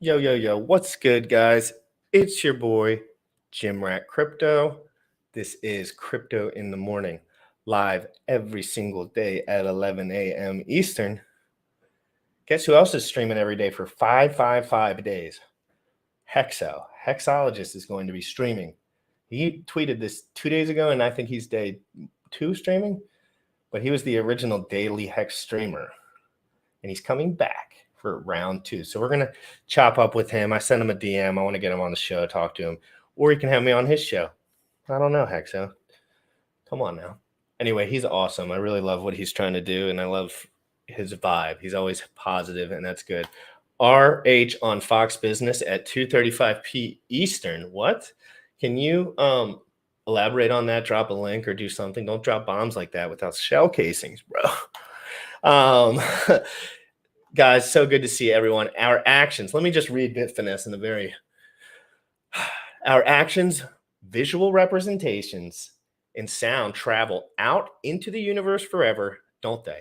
Yo, yo, yo, what's good, guys? It's your boy, Jim Rat Crypto. This is Crypto in the Morning, live every single day at 11 a.m. Eastern. Guess who else is streaming every day for 555 days? Hexologist is going to be streaming. He tweeted this 2 days ago, and I think he's day 2 streaming, but he was the original daily Hex streamer, and he's coming back for round 2. So we're going to chop up with him. I sent him a DM. I want to get him on the show, talk to him, or he can have me on his show. I don't know, Hexo. Come on now. Anyway, he's awesome. I really love what he's trying to do, and I love his vibe. He's always positive, and that's good. RH on Fox Business at 2:35 p. Eastern. What? Can you elaborate on that? Drop a link or do something. Don't drop bombs like that without shell casings, bro. Guys, so good to see everyone. Our actions, let me just read Bitfinesse in the very, our actions, visual representations, and sound travel out into the universe forever, don't they?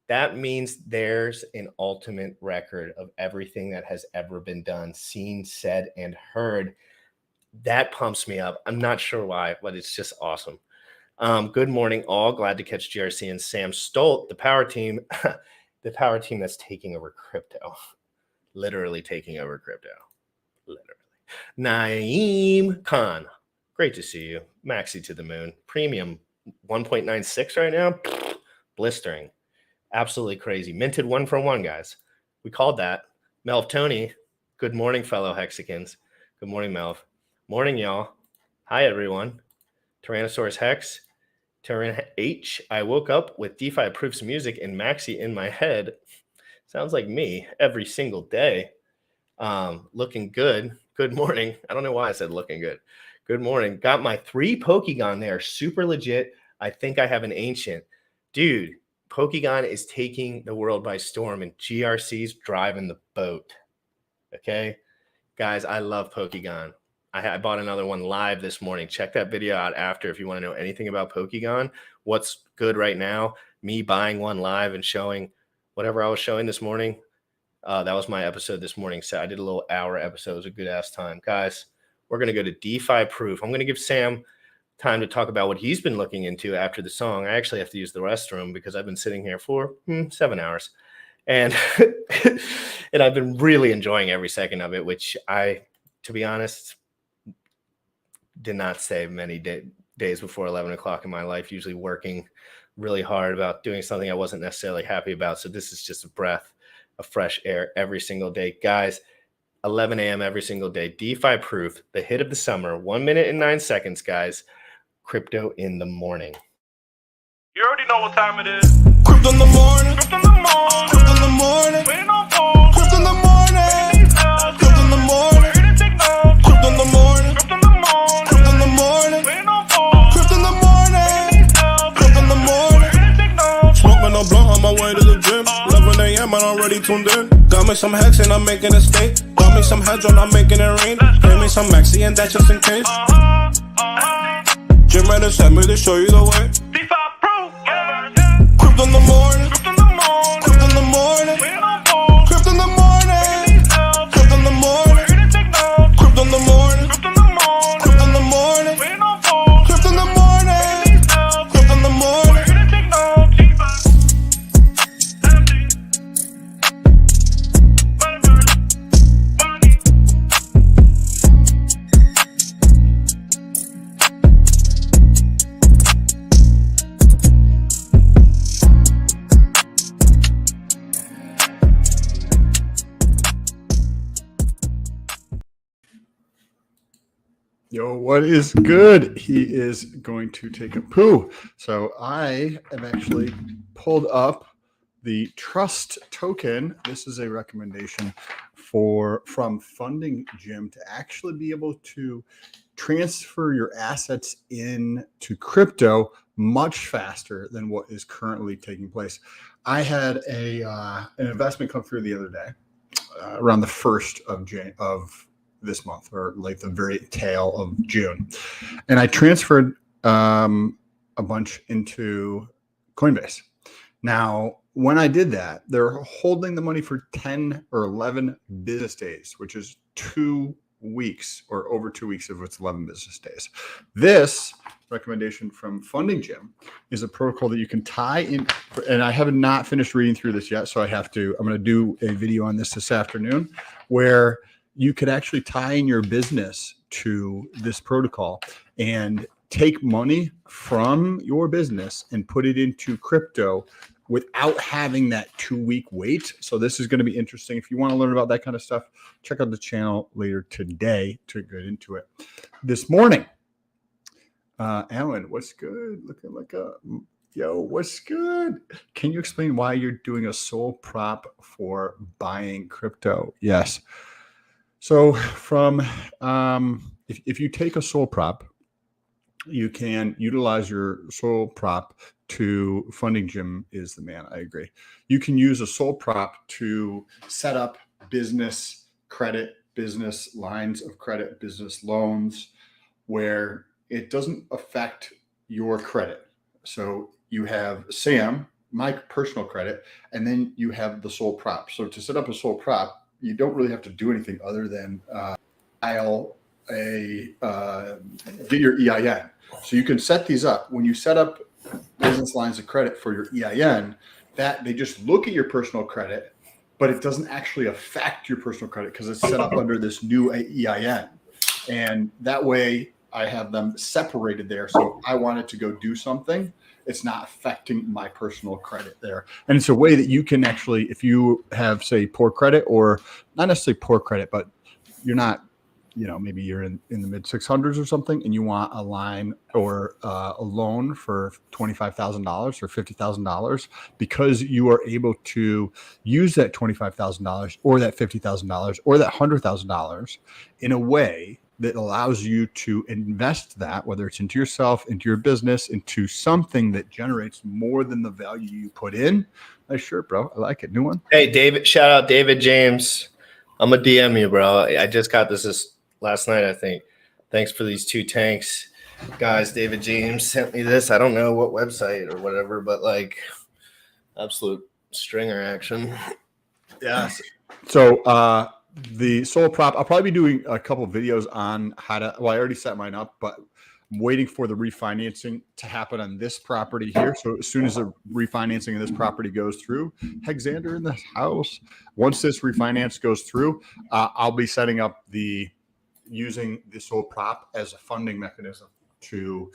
That means there's an ultimate record of everything that has ever been done, seen, said, and heard. That pumps me up. I'm not sure why, but it's just awesome. Good morning, all. Glad to catch GRC and Sam Stolt, the power team. The power team that's taking over crypto, literally taking over crypto, literally. Naeem Khan, great to see you. Maxi to the moon, premium 1.96 right now, blistering, absolutely crazy. Minted 1 for 1, guys. We called that. Melv Tony, good morning, fellow Hexicans. Good morning, Melv. Morning, y'all. Hi, everyone. Tyrannosaurus Hex. Terran H, I woke up with DeFi Proofs music and Maxi in my head. Sounds like me every single day. Looking good. Good morning. I don't know why I said looking good. Good morning. Got my 3 Pokegon there. Super legit. I think I have an ancient. Dude, Pokegon is taking the world by storm and GRC's driving the boat. Okay? Guys, I love Pokegon. I bought another one live this morning. Check that video out after if you want to know anything about Pokegon. What's good right now, me buying one live and showing whatever I was showing this morning. That was my episode this morning. So I did a little hour episode. It was a good-ass time. Guys, we're going to go to DeFi Proof. I'm going to give Sam time to talk about what he's been looking into after the song. I actually have to use the restroom because I've been sitting here for 7 hours. And, and I've been really enjoying every second of it, which to be honest, did not stay many days before 11 o'clock in my life, usually working really hard about doing something I wasn't necessarily happy about. So this is just a breath of fresh air every single day. Guys, 11 a.m. every single day. DeFi Proof, the hit of the summer, 1 minute and 9 seconds, guys. Crypto in the morning. You already know what time it is. Crypto in the morning. Crypto in the morning. Crypto in the morning. Waiting on phone. Crypto in the morning. Crypto in the morning. Ready to take notes. Crypto in the morning. Crypto in the morning. Crypto in the morning. Waiting on phone. Crypto in the morning. Crypto in the morning. Ready to take notes. Smoking a blunt on my way to the gym. 11 a.m. and I'm already tuned in. Got me some hex and I'm making a state. Got me some hedron, I'm making it rain. Pay me some maxi and that's just in case. Jim Reddit sent me to show you the way. DeFi Proof. Crypto in the morning. Crypto in the morning. Crypto in the morning. Waiting on phone. Crypto in the morning. Crypto in the morning. Ready to take notes. Crypto in the morning. Crypto in the morning. Crypto in the morning. Waiting on phone. Crypto in the morning. Crypto in the morning. Ready to take notes. Yo, what is good? He is going to take a poo. So I have actually pulled up the trust token. This is a recommendation from Funding Jim to actually be able to transfer your assets into crypto much faster than what is currently taking place. I had an investment come through the other day, around the 1st of this month, or like the very tail of June. And I transferred a bunch into Coinbase. Now, when I did that, they're holding the money for 10 or 11 business days, which is 2 weeks or over 2 weeks if it's 11 business days. This recommendation from Funding Gym is a protocol that you can tie in. And I have not finished reading through this yet. So I'm going to do a video on this afternoon where you could actually tie in your business to this protocol and take money from your business and put it into crypto without having that 2-week wait. So this is going to be interesting. If you want to learn about that kind of stuff, check out the channel later today to get into it. This morning, Alan, what's good? Looking like yo, what's good? Can you explain why you're doing a sole prop for buying crypto? Yes. So from if you take a sole prop, you can utilize your sole prop to Funding Gym is the man. I agree. You can use a sole prop to set up business credit, business lines of credit, business loans, where it doesn't affect your credit. So you have Sam, my personal credit, and then you have the sole prop. So to set up a sole prop, you don't really have to do anything other than get your EIN. So you can set these up. When you set up business lines of credit for your EIN, that they just look at your personal credit, but it doesn't actually affect your personal credit because it's set up under this new EIN. And that way I have them separated there. So I wanted to go do something. It's not affecting my personal credit there. And it's a way that you can actually, if you have, say, poor credit, or not necessarily poor credit, but you're not, maybe you're in the mid 600s or something, and you want a line or a loan for $25,000 or $50,000, because you are able to use that $25,000 or that $50,000 or that $100,000 in a way that allows you to invest that, whether it's into yourself, into your business, into something that generates more than the value you put in. Nice shirt, bro. I like it. New one. Hey, David, shout out David James. I'm a DM you, bro. I just got this last night, I think. Thanks for these 2 tanks. Guys, David James sent me this. I don't know what website or whatever, but like absolute stringer action. Yes. So the sole prop, I'll probably be doing a couple of videos on how to, I already set mine up, but I'm waiting for the refinancing to happen on this property here. So as soon as the refinancing of this property goes through, Hexander in the house, once this refinance goes through, I'll be setting up using the sole prop as a funding mechanism to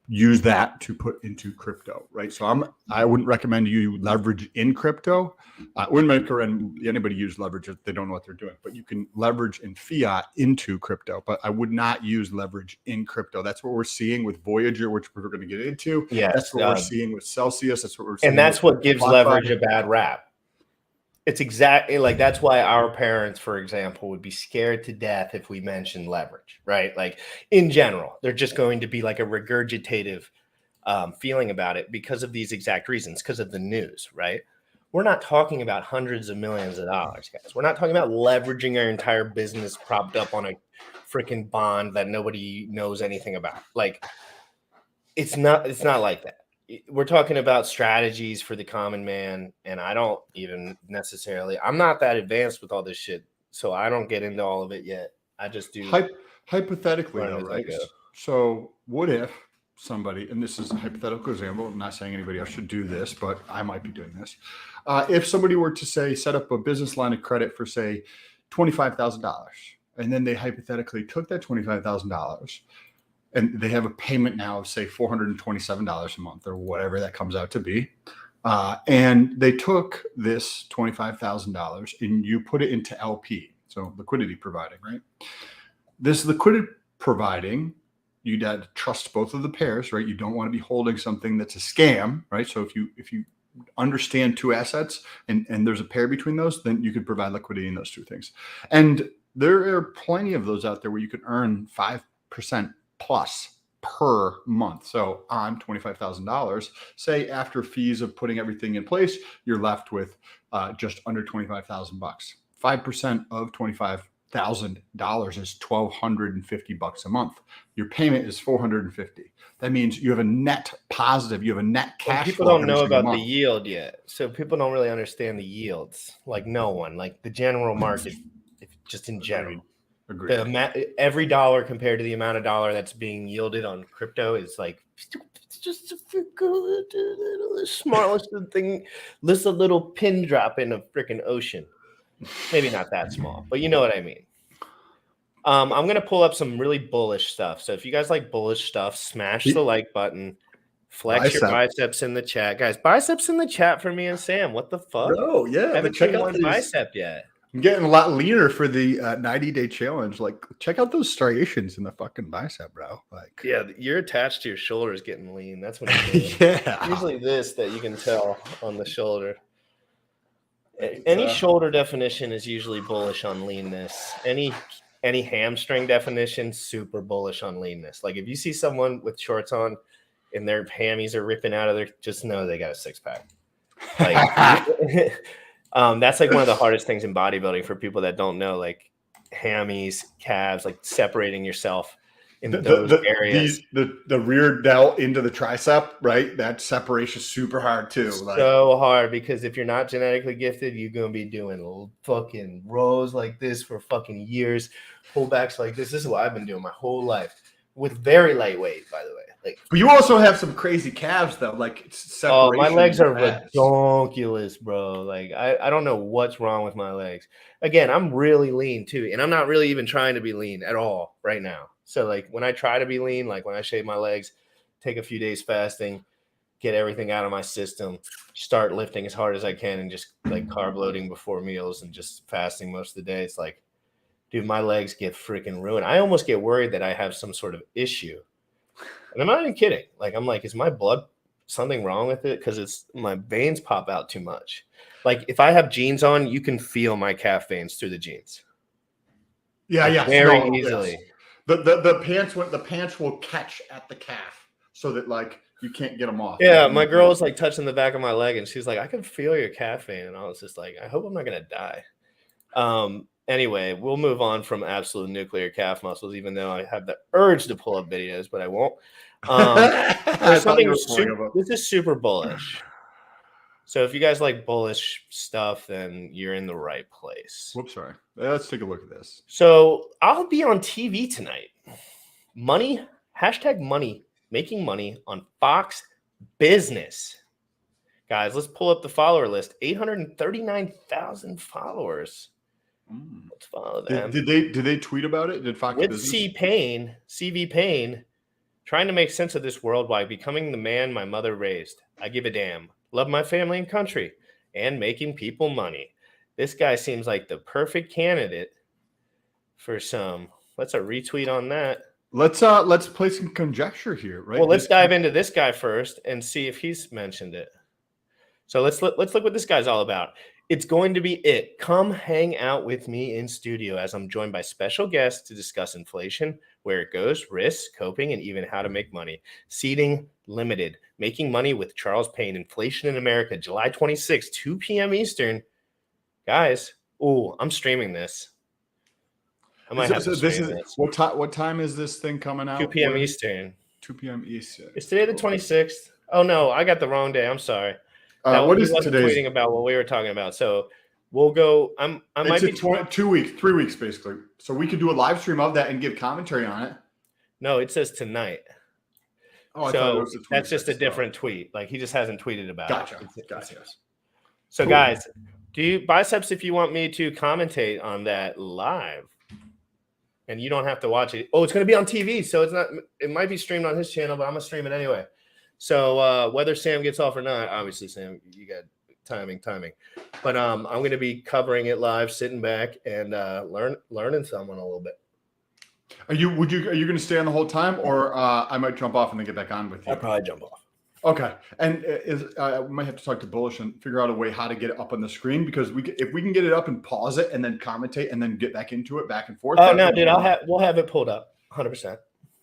use that to put into crypto, right? So I wouldn't recommend you leverage in crypto. I wouldn't recommend anybody use leverage if they don't know what they're doing, but you can leverage in fiat into crypto, but I would not use leverage in crypto. That's what we're seeing with Voyager, which we're going to get into. Yeah, that's what we're seeing with Celsius. That's what we're seeing. And that's what gives leverage a bad rap. It's exactly like, that's why our parents, for example, would be scared to death if we mentioned leverage, right? Like in general, they're just going to be like a regurgitative feeling about it because of these exact reasons, because of the news, right? We're not talking about hundreds of millions of dollars, guys. We're not talking about leveraging our entire business propped up on a freaking bond that nobody knows anything about. Like it's not like that. We're talking about strategies for the common man, and I don't even necessarily, I'm not that advanced with all this shit, so I don't get into all of it yet. I just do. Hypothetically, though, right? So what if somebody, and this is a hypothetical example, I'm not saying anybody else should do this, but I might be doing this. If somebody were to say, set up a business line of credit for, say, $25,000, and then they hypothetically took that $25,000 and they have a payment now of, say, $427 a month or whatever that comes out to be. And they took this $25,000 and you put it into LP. So liquidity providing, right? This liquidity providing, you'd have to trust both of the pairs, right? You don't want to be holding something that's a scam, right? So if you understand 2 assets and there's a pair between those, then you could provide liquidity in those 2 things. And there are plenty of those out there where you can earn 5% plus per month. So on $25,000, say after fees of putting everything in place, you're left with just under $25,000. 5% of $25,000 $100,000 is $1,250 a month. Your payment is $450. That means you have a net positive. You have a net cash People flow don't every know single about the month. yield yet. So people don't really understand the yields. Like no one, like the general market, just in general. Agreed. Every dollar compared to the amount of dollar that's being yielded on crypto is like it's just the smallest thing, just a little pin drop in a freaking ocean. Maybe not that small, but you know what I mean. I'm gonna pull up some really bullish stuff. So if you guys like bullish stuff, smash the like button, flex your biceps in the chat, guys. Biceps in the chat for me and Sam. What the fuck? Bro, yeah, I haven't seen one bicep yet. I'm getting a lot leaner for the 90-day challenge. Like, check out those striations in the fucking bicep, bro. Like, yeah, you're attached to your shoulders getting lean. That's what yeah. Usually this that you can tell on the shoulder. Any shoulder definition is usually bullish on leanness. Any hamstring definition, super bullish on leanness. Like if you see someone with shorts on and their hammies are ripping out of their, just know they got a six pack. Like that's like one of the hardest things in bodybuilding for people that don't know, like hammies, calves, like separating yourself in those areas. The rear delt into the tricep, right? That separation is super hard too. So hard because if you're not genetically gifted, you're gonna be doing fucking rows like this for fucking years, pullbacks like this. This is what I've been doing my whole life with very lightweight, by the way. Like, but you also have some crazy calves though. Like separation. My legs are redonkulous, bro. Like I don't know what's wrong with my legs. Again, I'm really lean too, and I'm not really even trying to be lean at all right now. So like when I try to be lean, like when I shave my legs, take a few days fasting, get everything out of my system, start lifting as hard as I can and just like carb loading before meals and just fasting most of the day. It's like, dude, my legs get freaking ruined. I almost get worried that I have some sort of issue. And I'm not even kidding. Like, I'm like, is my blood something wrong with it? Because it's my veins pop out too much. Like if I have jeans on, you can feel my calf veins through the jeans. Yeah. Very easily. Yes. The pants will catch at the calf so that like you can't get them off. Yeah, my girl was like touching the back of my leg and she's like, I can feel your calf vein. And I was just like, I hope I'm not gonna die. Anyway, we'll move on from absolute nuclear calf muscles, even though I have the urge to pull up videos, but I won't. This is super bullish. So if you guys like bullish stuff, then you're in the right place. Whoops, sorry. Let's take a look at this. So I'll be on TV tonight. Making money on Fox Business. Guys, let's pull up the follower list. 839,000 followers. Let's follow them. Did they tweet about it? Did Fox Business? CV Payne, trying to make sense of this world while becoming the man my mother raised. I give a damn. Love my family and country, and making people money. This guy seems like the perfect candidate for some. Let's a retweet on that. Let's play some conjecture here, right? Well, let's dive into this guy first and see if he's mentioned it. So let's look what this guy's all about. It's going to be it. Come hang out with me in studio as I'm joined by special guests to discuss inflation, where it goes, risks, coping, and even how to make money. Seating limited. Making money with Charles Payne. Inflation in America, July 26th, 2 p.m. Eastern. Guys, I'm streaming this. I might have to stream this. What time is this thing coming out? 2 p.m. Eastern. 2 p.m. Eastern. Is today the 26th? Oh, no, I got the wrong day. I'm sorry. What is today? Tweeting about what we were talking about. So we'll go. I might be 2 weeks, 3 weeks basically. So we could do a live stream of that and give commentary on it. No, it says tonight. Oh, so that's just a different tweet. Like he just hasn't tweeted about it. Gotcha. So cool. Guys, do you biceps if you want me to commentate on that live? And you don't have to watch it. Oh, it's going to be on TV, so it's not. It might be streamed on his channel, but I'm gonna stream it anyway. So whether Sam gets off or not, obviously Sam, you got timing. But I'm going to be covering it live, sitting back and learning someone a little bit. Are you going to stay on the whole time, or I might jump off and then get back on with you? I'll probably jump off. Okay, and we might have to talk to Bullish and figure out a way how to get it up on the screen, because if we can get it up and pause it and then commentate and then get back into it back and forth. Oh no, dude, we'll have it pulled up 100%.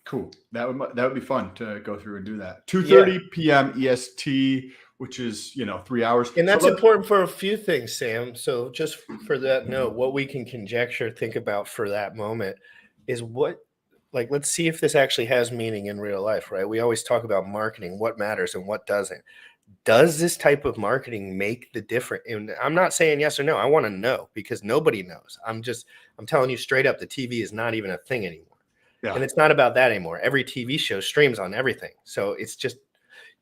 Cool. That would be fun to go through and do that. 2:30 p.m. EST, which is 3 hours. And that's So important for a few things, Sam. So just for that note, what we can conjecture, think about for that moment is let's see if this actually has meaning in real life, right? We always talk about marketing, what matters and what doesn't. Does this type of marketing make the difference? And I'm not saying yes or no. I want to know because nobody knows. I'm telling you straight up, the TV is not even a thing anymore. Yeah. And it's not about that anymore. Every TV show streams on everything. So it's just,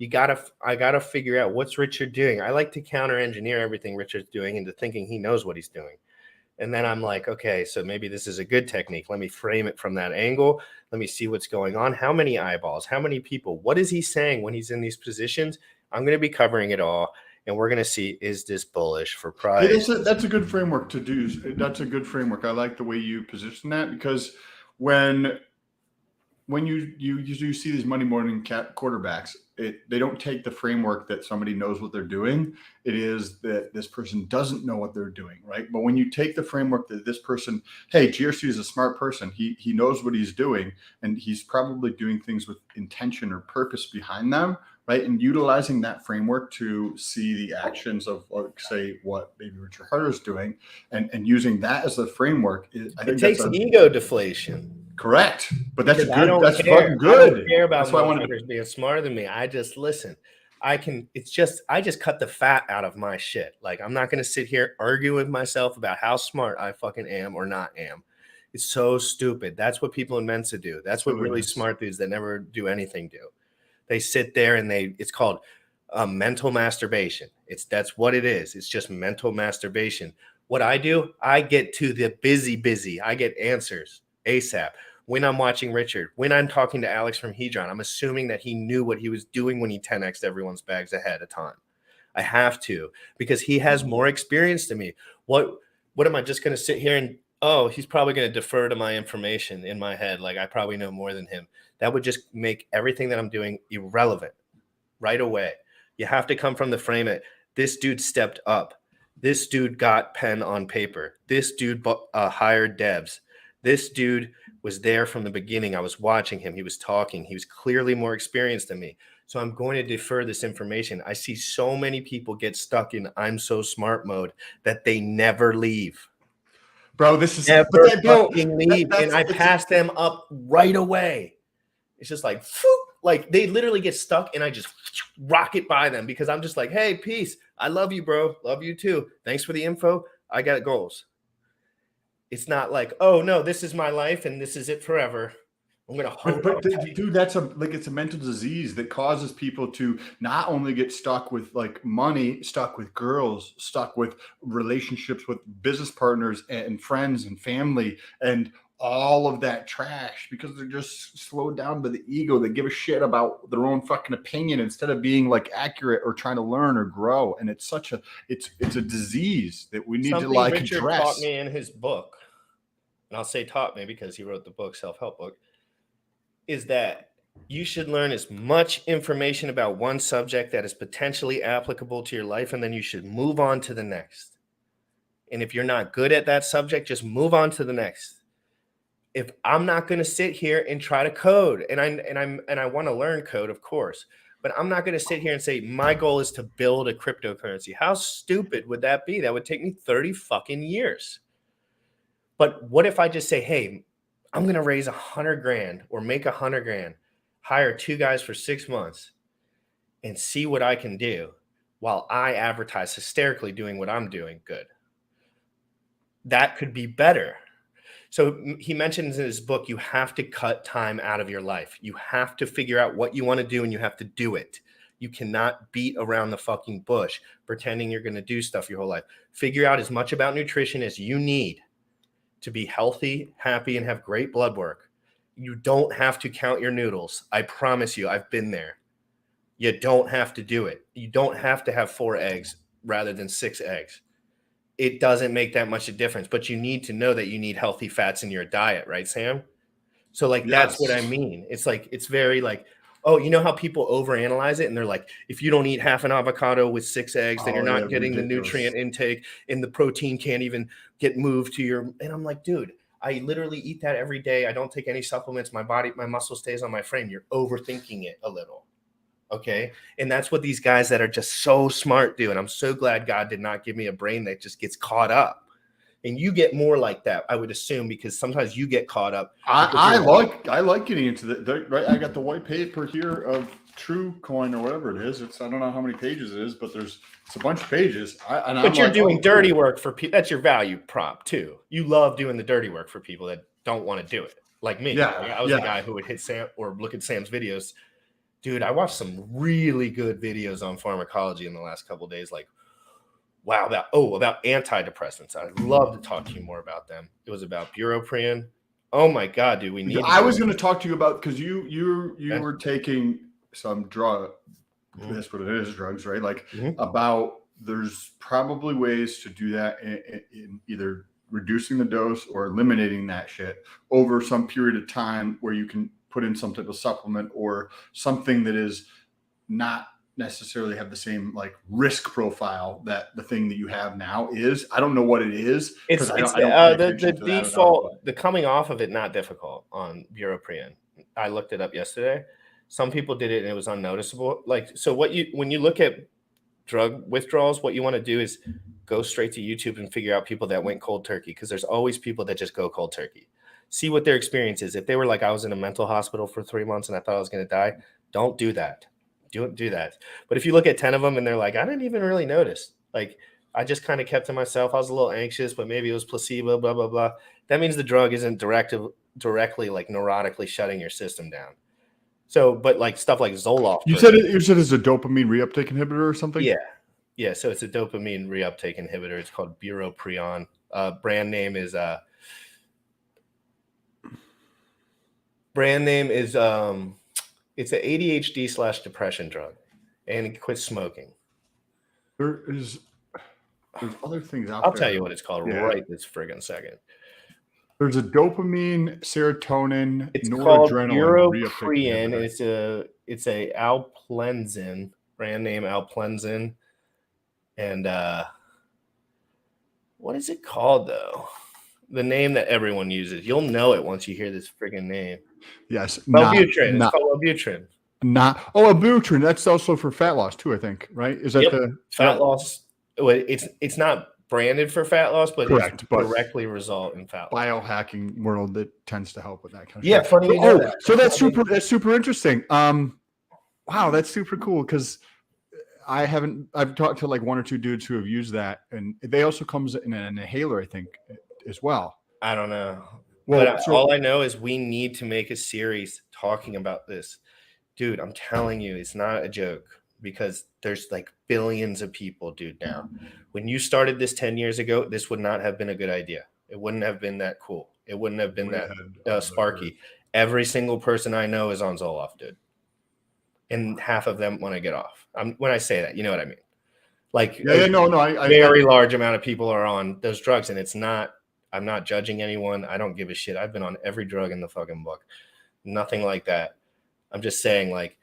I gotta figure out what's Richard doing. I like to counter engineer everything Richard's doing into thinking he knows what he's doing. And then I'm like, okay, so maybe this is a good technique. Let me frame it from that angle. Let me see what's going on. How many eyeballs? How many people? What is he saying when he's in these positions? I'm going to be covering it all. And we're going to see, is this bullish for price? Hey, that's a good framework to do. That's a good framework. I like the way you position that because when you see these Monday morning quarterbacks, they don't take the framework that somebody knows what they're doing. It is that this person doesn't know what they're doing, right? But when you take the framework that this person, hey, GRC is a smart person. He knows what he's doing, and he's probably doing things with intention or purpose behind them, right? And utilizing that framework to see the actions of, like, say, what maybe Richard Harder is doing, and using that as the framework. I think it takes ego deflation. Correct, but that's Because good. That's fucking good. I don't care about that's why I wanted motherfuckers being smarter than me. I just listen. I just cut the fat out of my shit. Like, I'm not going to sit here arguing with myself about how smart I fucking am or not am. It's so stupid. That's what people in Mensa do. That's what really smart dudes that never do anything do. They sit there and it's called mental masturbation. That's what it is. It's just mental masturbation. What I do, I get to the busy. I get answers ASAP. When I'm watching Richard, when I'm talking to Alex from Hedron, I'm assuming that he knew what he was doing when he 10x'd everyone's bags ahead of time. I have to, because he has more experience than me. What am I just going to sit here and, he's probably going to defer to my information in my head. Like, I probably know more than him. That would just make everything that I'm doing irrelevant right away. You have to come from the frame that this dude stepped up. This dude got pen on paper. This dude hired devs. This dude was there from the beginning. I was watching him. He was talking. He was clearly more experienced than me. So I'm going to defer this information. I see so many people get stuck in I'm so smart mode that they never leave. Bro, this is never fucking leave. And I pass them up right away. It's just like, like they literally get stuck and I just rocket by them because I'm just like, hey, peace. I love you, bro. Love you too. Thanks for the info. I got goals. It's not like, oh no, this is my life and this is it forever. I'm gonna hold but dude, it's a mental disease that causes people to not only get stuck with like money, stuck with girls, stuck with relationships with business partners and friends and family and all of that trash because they're just slowed down by the ego. They give a shit about their own fucking opinion instead of being like accurate or trying to learn or grow. And it's it's a disease that we need to like Richard address. Taught me in his book, and I'll say taught me because he wrote the book, self-help book, is that you should learn as much information about one subject that is potentially applicable to your life, and then you should move on to the next. And if you're not good at that subject, just move on to the next. If I'm not going to sit here and try to code, and I want to learn code, of course, but I'm not going to sit here and say my goal is to build a cryptocurrency. How stupid would that be? That would take me 30 fucking years. But what if I just say, hey, I'm going to raise 100 grand or make 100 grand, hire 2 guys for 6 months and see what I can do while I advertise hysterically doing what I'm doing good. That could be better. So he mentions in his book, you have to cut time out of your life. You have to figure out what you want to do and you have to do it. You cannot beat around the fucking bush pretending you're going to do stuff your whole life. Figure out as much about nutrition as you need to be healthy, happy, and have great blood work. You don't have to count your noodles. I promise you, I've been there. You don't have to do it. You don't have to have 4 eggs rather than 6 eggs. It doesn't make that much a difference, but you need to know that you need healthy fats in your diet, right, Sam? So like, That's what I mean. It's like, it's very like, oh, you know how people overanalyze it and they're like, if you don't eat half an avocado with 6 eggs, then you're not getting the nutrient intake and the protein can't even get moved to your, and I'm like, dude, I literally eat that every day. I don't take any supplements. My muscle stays on my frame. You're overthinking it a little. Okay. And that's what these guys that are just so smart do. And I'm so glad God did not give me a brain that just gets caught up. And you get more like that, I would assume, because sometimes you get caught up. I like getting into the right. I got the white paper here of True Coin or whatever it is. I don't know how many pages it is, but it's a bunch of pages. But you're doing dirty work for people. That's your value prop too. You love doing the dirty work for people that don't want to do it. Like me. Yeah, I was the guy who would hit Sam or look at Sam's videos. Dude, I watched some really good videos on pharmacology in the last couple of days. Like, wow, about antidepressants. I'd love to talk to you more about them. It was about bupropion. Oh my God, dude, we need. I was going to talk to you about, because you were taking some drug. That's what it is, drugs, right? Like about there's probably ways to do that in either reducing the dose or eliminating that shit over some period of time, where you can put in some type of supplement or something that is not necessarily have the same like risk profile that the thing that you have now is. I don't know what it is. The default, the coming off of it, not difficult on bupropion. I looked it up yesterday. Some people did it and it was unnoticeable. Like, so when you look at drug withdrawals, what you want to do is go straight to YouTube and figure out people that went cold turkey, because there's always people that just go cold turkey. See what their experience is. If they were like, I was in a mental hospital for 3 months and I thought I was going to die, don't do that. Don't do that. But if you look at 10 of them and they're like, I didn't even really notice. Like, I just kind of kept to myself. I was a little anxious, but maybe it was placebo, blah, blah, blah. That means the drug isn't directly like neurotically shutting your system down. So, but like stuff like Zoloft. You said it's a dopamine reuptake inhibitor or something? Yeah. Yeah. So it's a dopamine reuptake inhibitor. It's called bupropion. Brand name is it's an ADHD/depression drug, and quit smoking. There's other things out there. I'll tell you what it's called right this friggin' second. There's a dopamine, serotonin, it's called bupropion. It's a alplenzin, brand name alplenzin. And what is it called though? The name that everyone uses. You'll know it once you hear this friggin' name. Yes. Wellbutrin. It's called Wellbutrin. Wellbutrin. That's also for fat loss too, I think, right? Is that the fat loss? Well, it's not branded for fat loss, but correct, but directly result in fat loss. Biohacking world that tends to help with that kind of stuff. Funny. So that's super interesting. Wow, that's super cool, because I've talked to like one or two dudes who have used that, and they also comes in an inhaler, I think, as well. I don't know. Well, all I know is we need to make a series talking about this. Dude, I'm telling you, it's not a joke, because there's like billions of people, dude, now. When you started this 10 years ago, this would not have been a good idea. It wouldn't have been that cool. It wouldn't have been that sparky. Every single person I know is on Zoloft, dude. And half of them want to get off. When I say that, you know what I mean? Like, a very large amount of people are on those drugs, and it's not, I'm not judging anyone. I don't give a shit. I've been on every drug in the fucking book. Nothing like that. I'm just saying, like,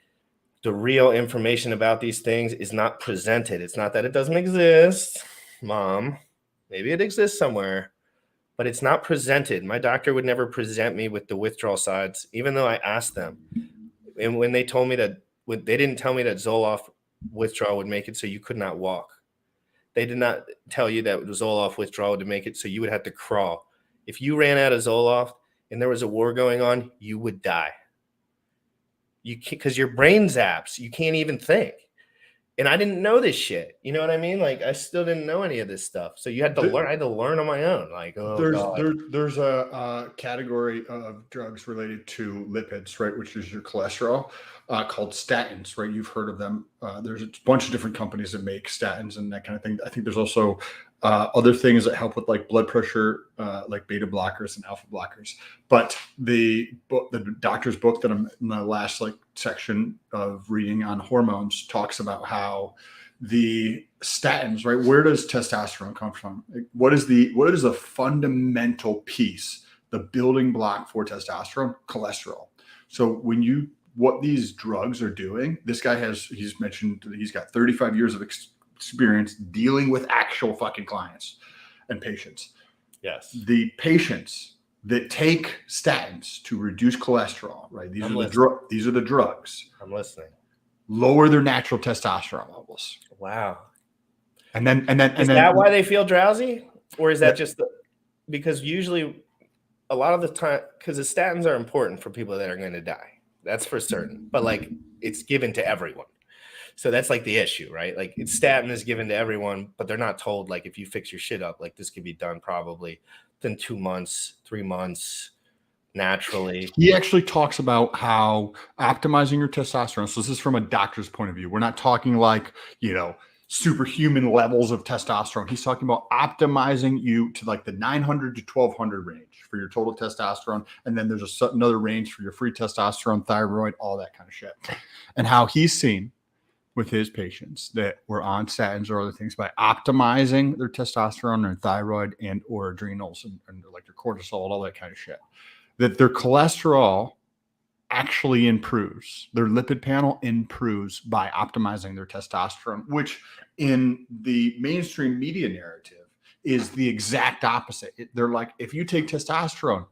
the real information about these things is not presented. It's not that it doesn't exist, Mom. Maybe it exists somewhere, but it's not presented. My doctor would never present me with the withdrawal sides, even though I asked them. And when they told me that, they didn't tell me that Zoloft withdrawal would make it so you could not walk. They did not tell you that Zoloft withdrawal would make it so you would have to crawl. If you ran out of Zoloft and there was a war going on, you would die. Because your brain zaps. You can't even think. And I didn't know this shit. You know what I mean? Like, I still didn't know any of this stuff. So you had to learn. I had to learn on my own. Like, there's a category of drugs related to lipids, right, which is your cholesterol, called statins, right? You've heard of them. There's a bunch of different companies that make statins and that kind of thing. I think there's also other things that help with like blood pressure, like beta blockers and alpha blockers. But the doctor's book that I'm in the last like section of reading on hormones talks about how the statins, right? Where does testosterone come from? What is the fundamental piece, the building block for testosterone? Cholesterol. So what these drugs are doing, this guy he's mentioned that he's got 35 years of experience dealing with actual fucking clients and patients. Yes. The patients that take statins to reduce cholesterol, right? These I'm are listening. these are the drugs. I'm listening. Lower their natural testosterone levels. Wow. And then Is that why they feel drowsy? Or is that Yeah. just because usually a lot of the time, because the statins are important for people that are going to die. That's for certain. But like it's given to everyone. So that's like the issue, right? Like it's statin is given to everyone, but they're not told like if you fix your shit up, like this could be done probably within 2 months, 3 months, naturally. He actually talks about how optimizing your testosterone. So this is from a doctor's point of view. We're not talking like, superhuman levels of testosterone. He's talking about optimizing you to like the 900 to 1200 range for your total testosterone. And then there's another range for your free testosterone, thyroid, all that kind of shit. And how he's seen with his patients that were on statins or other things by optimizing their testosterone, their thyroid, and or adrenals and like their cortisol, all that kind of shit, that their cholesterol actually improves. Their lipid panel improves by optimizing their testosterone, which in the mainstream media narrative is the exact opposite. They're like, if you take testosterone,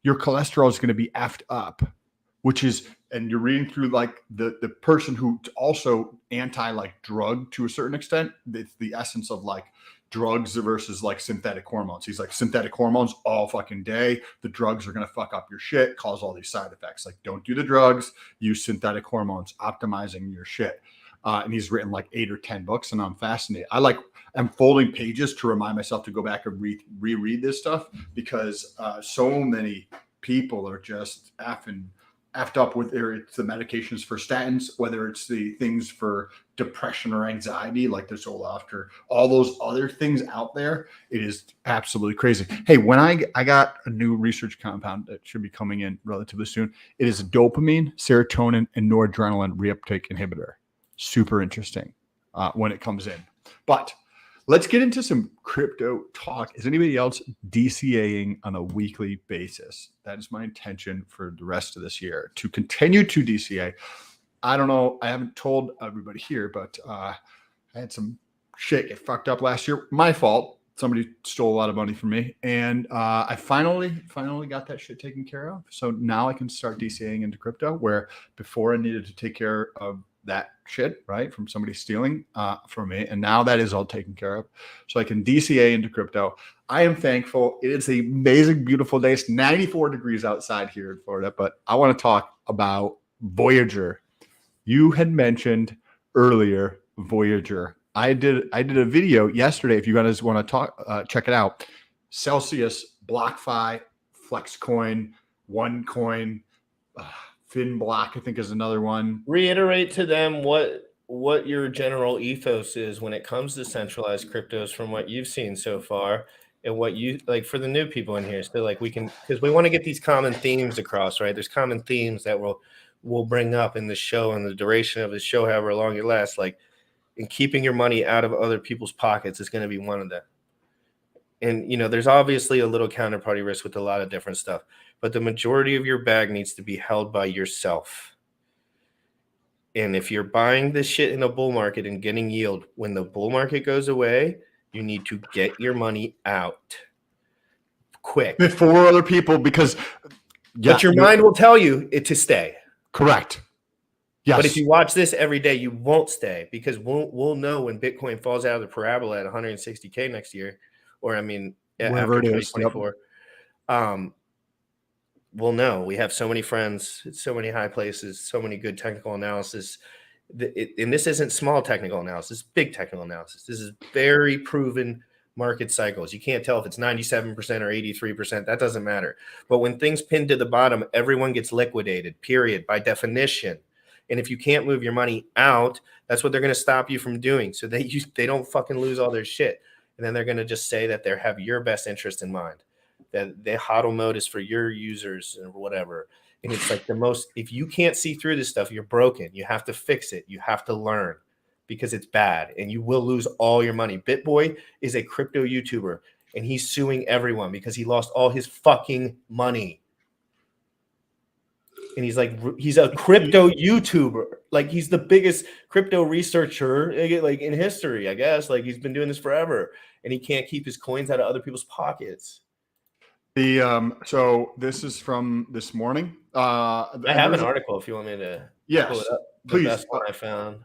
your cholesterol is going to be effed up, which is, and you're reading through like the person who also anti like drug to a certain extent. It's the essence of like drugs versus like synthetic hormones. He's like, synthetic hormones all fucking day. The drugs are going to fuck up your shit, cause all these side effects. Like, don't do the drugs, use synthetic hormones, optimizing your shit. And he's written like 8 or 10 books, and I'm fascinated. I'm folding pages to remind myself to go back and reread this stuff because so many people are just effed up with it's the medications for statins, whether it's the things for depression or anxiety, like this all after all those other things out there. It is absolutely crazy. Hey, when I got a new research compound that should be coming in relatively soon. It is a dopamine, serotonin, and noradrenaline reuptake inhibitor. Super interesting when it comes in. But let's get into some crypto talk. Is anybody else DCAing on a weekly basis? That is my intention for the rest of this year, to continue to DCA. I don't know. I haven't told everybody here, but I had some shit get fucked up last year. My fault. Somebody stole a lot of money from me. And I finally got that shit taken care of. So now I can start DCAing into crypto, where before I needed to take care of that shit, right, from somebody stealing from me, and now that is all taken care of, so I can DCA into crypto. I am thankful. It is an amazing, beautiful day. It's 94 degrees outside here in Florida, but I want to talk about Voyager. You had mentioned earlier Voyager. I did a video yesterday. If you guys want to talk, check it out. Celsius, BlockFi, Flexcoin, OneCoin. FinBlock, I think, is another one. Reiterate to them what your general ethos is when it comes to centralized cryptos from what you've seen so far, and what you like for the new people in here. So like we can, because we want to get these common themes across, right? There's common themes that we'll bring up in the show and the duration of the show, however long it lasts. Like, in keeping your money out of other people's pockets is going to be one of them. And, there's obviously a little counterparty risk with a lot of different stuff, but the majority of your bag needs to be held by yourself. And if you're buying this shit in a bull market and getting yield, when the bull market goes away, you need to get your money out quick. Before other people, because but your mind will tell you it to stay. Correct. Yes. But if you watch this every day, you won't stay, because we'll know when Bitcoin falls out of the parabola at 160K next year. Or Wherever after it is, 2024, we'll know. We have so many friends, so many high places, so many good technical analysis. And this isn't small technical analysis, big technical analysis. This is very proven market cycles. You can't tell if it's 97% or 83%. That doesn't matter. But when things pin to the bottom, everyone gets liquidated, period, by definition. And if you can't move your money out, that's what they're going to stop you from doing, so they don't fucking lose all their shit. And then they're going to just say that they have your best interest in mind, that the HODL mode is for your users or whatever. And it's like if you can't see through this stuff, you're broken. You have to fix it. You have to learn, because it's bad and you will lose all your money. BitBoy is a crypto YouTuber and he's suing everyone because he lost all his fucking money. And he's a crypto YouTuber. Like, he's the biggest crypto researcher like in history, I guess. Like, he's been doing this forever, and he can't keep his coins out of other people's pockets. So this is from this morning. I have an article if you want me to pull Yes, it up. The please. best one I found.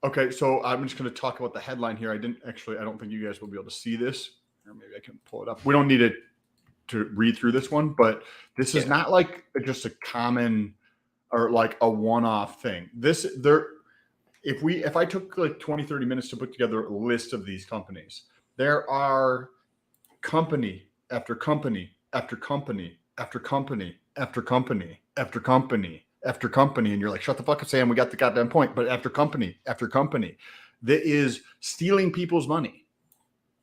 Okay, so I'm just going to talk about the headline here. I don't think you guys will be able to see this, or maybe I can pull it up. We don't need it to read through this one, but this is not like just a common or like a one-off thing. If I took like 20, 30 minutes to put together a list of these companies, there are company after company after company after company after company after company after company, and you're like, shut the fuck up, Sam, we got the goddamn point. But after company that is stealing people's money.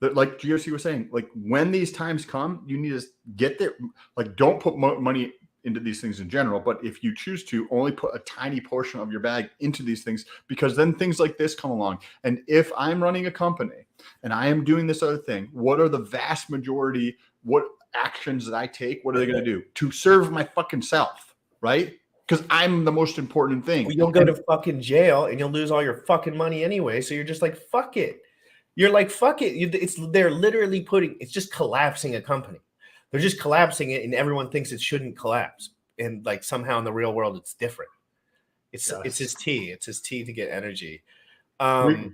That, like GOC was saying, like when these times come, you need to get there. Like, don't put money into these things in general, but if you choose to, only put a tiny portion of your bag into these things, because then things like this come along. And if I'm running a company and I am doing this other thing, what are the vast majority, what actions that I take? What are they going to do to serve my fucking self, right? Because I'm the most important thing. Well, you'll go to fucking jail and you'll lose all your fucking money anyway. So you're just like, fuck it. You're like, fuck it. They're literally it's just collapsing a company. They're just collapsing it, and everyone thinks it shouldn't collapse. And like somehow in the real world, it's different. It's his tea. It's his tea to get energy.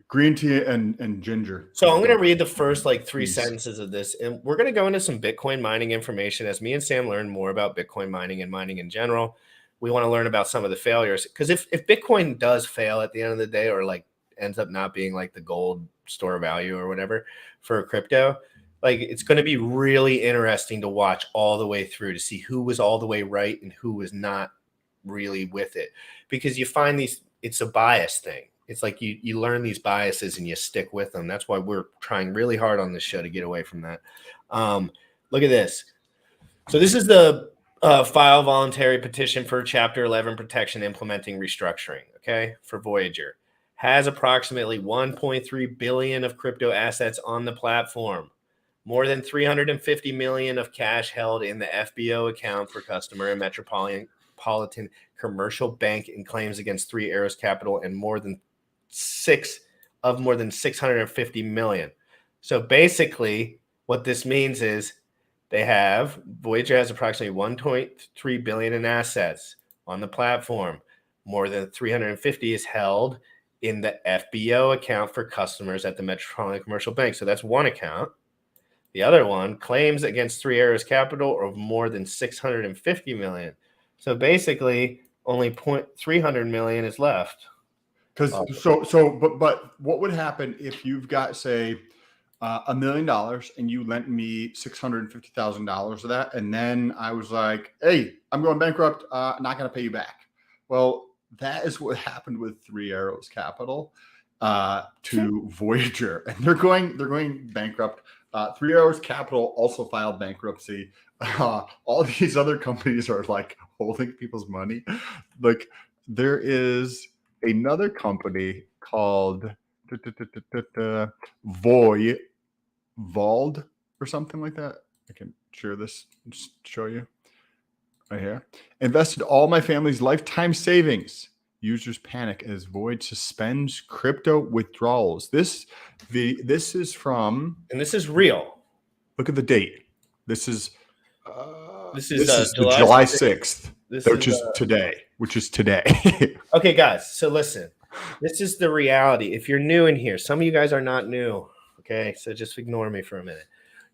Green tea and ginger. So I'm going to read the first like 3 sentences of this, and we're going to go into some Bitcoin mining information as me and Sam learn more about Bitcoin mining and mining in general. We want to learn about some of the failures, because if Bitcoin does fail at the end of the day, or like ends up not being like the gold store value or whatever for a crypto, like it's going to be really interesting to watch all the way through to see who was all the way right and who was not really with it, because you find it's a bias thing. It's like you learn these biases and you stick with them. That's why we're trying really hard on this show to get away from that. Look at this. So this is the file voluntary petition for Chapter 11 protection implementing restructuring, okay, for Voyager. Has approximately 1.3 billion of crypto assets on the platform. More than 350 million of cash held in the FBO account for customer and Metropolitan Commercial Bank, and claims against Three Arrows Capital and more than 650 million. So basically what this means is Voyager has approximately 1.3 billion in assets on the platform. More than 350 is held in the FBO account for customers at the Metropolitan Commercial Bank. So that's one account. The other one, claims against Three Arrows Capital, of more than 650 million. So basically only 300 million is left. Because but what would happen if you've got, say, $1 million and you lent me $650,000 of that, and then I was like, hey, I'm going bankrupt, not going to pay you back. Well, that is what happened with Three Arrows Capital to Voyager, and they're going bankrupt. Three Arrows Capital also filed bankruptcy. All these other companies are like holding people's money. Like, there is another company called Vold or something like that. I can share this and just show you right here. Invested all my family's lifetime savings. Users panic as Void suspends crypto withdrawals. This is from, and this is real. Look at the date. This is July 6th, which is today. Okay, guys. So listen, this is the reality. If you're new in here, some of you guys are not new. Okay, so just ignore me for a minute.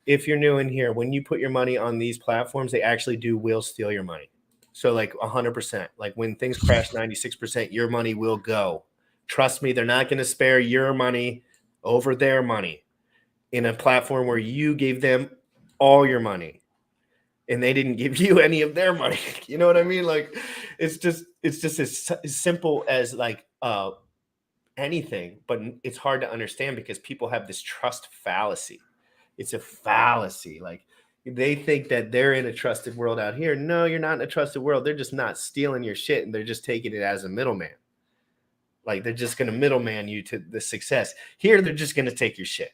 If you're new in here, when you put your money on these platforms, they actually will steal your money. So like 100%, like when things crash 96%, your money will go. Trust me, they're not going to spare your money over their money in a platform where you gave them all your money and they didn't give you any of their money. You know what I mean? Like it's just as simple as like anything, but it's hard to understand because people have this trust fallacy. It's a fallacy. Like they think that they're in a trusted world out here. No, you're not in a trusted world. They're just not stealing your shit, and they're just taking it as a middleman. Like they're just going to middleman you to the success. Here, they're just going to take your shit.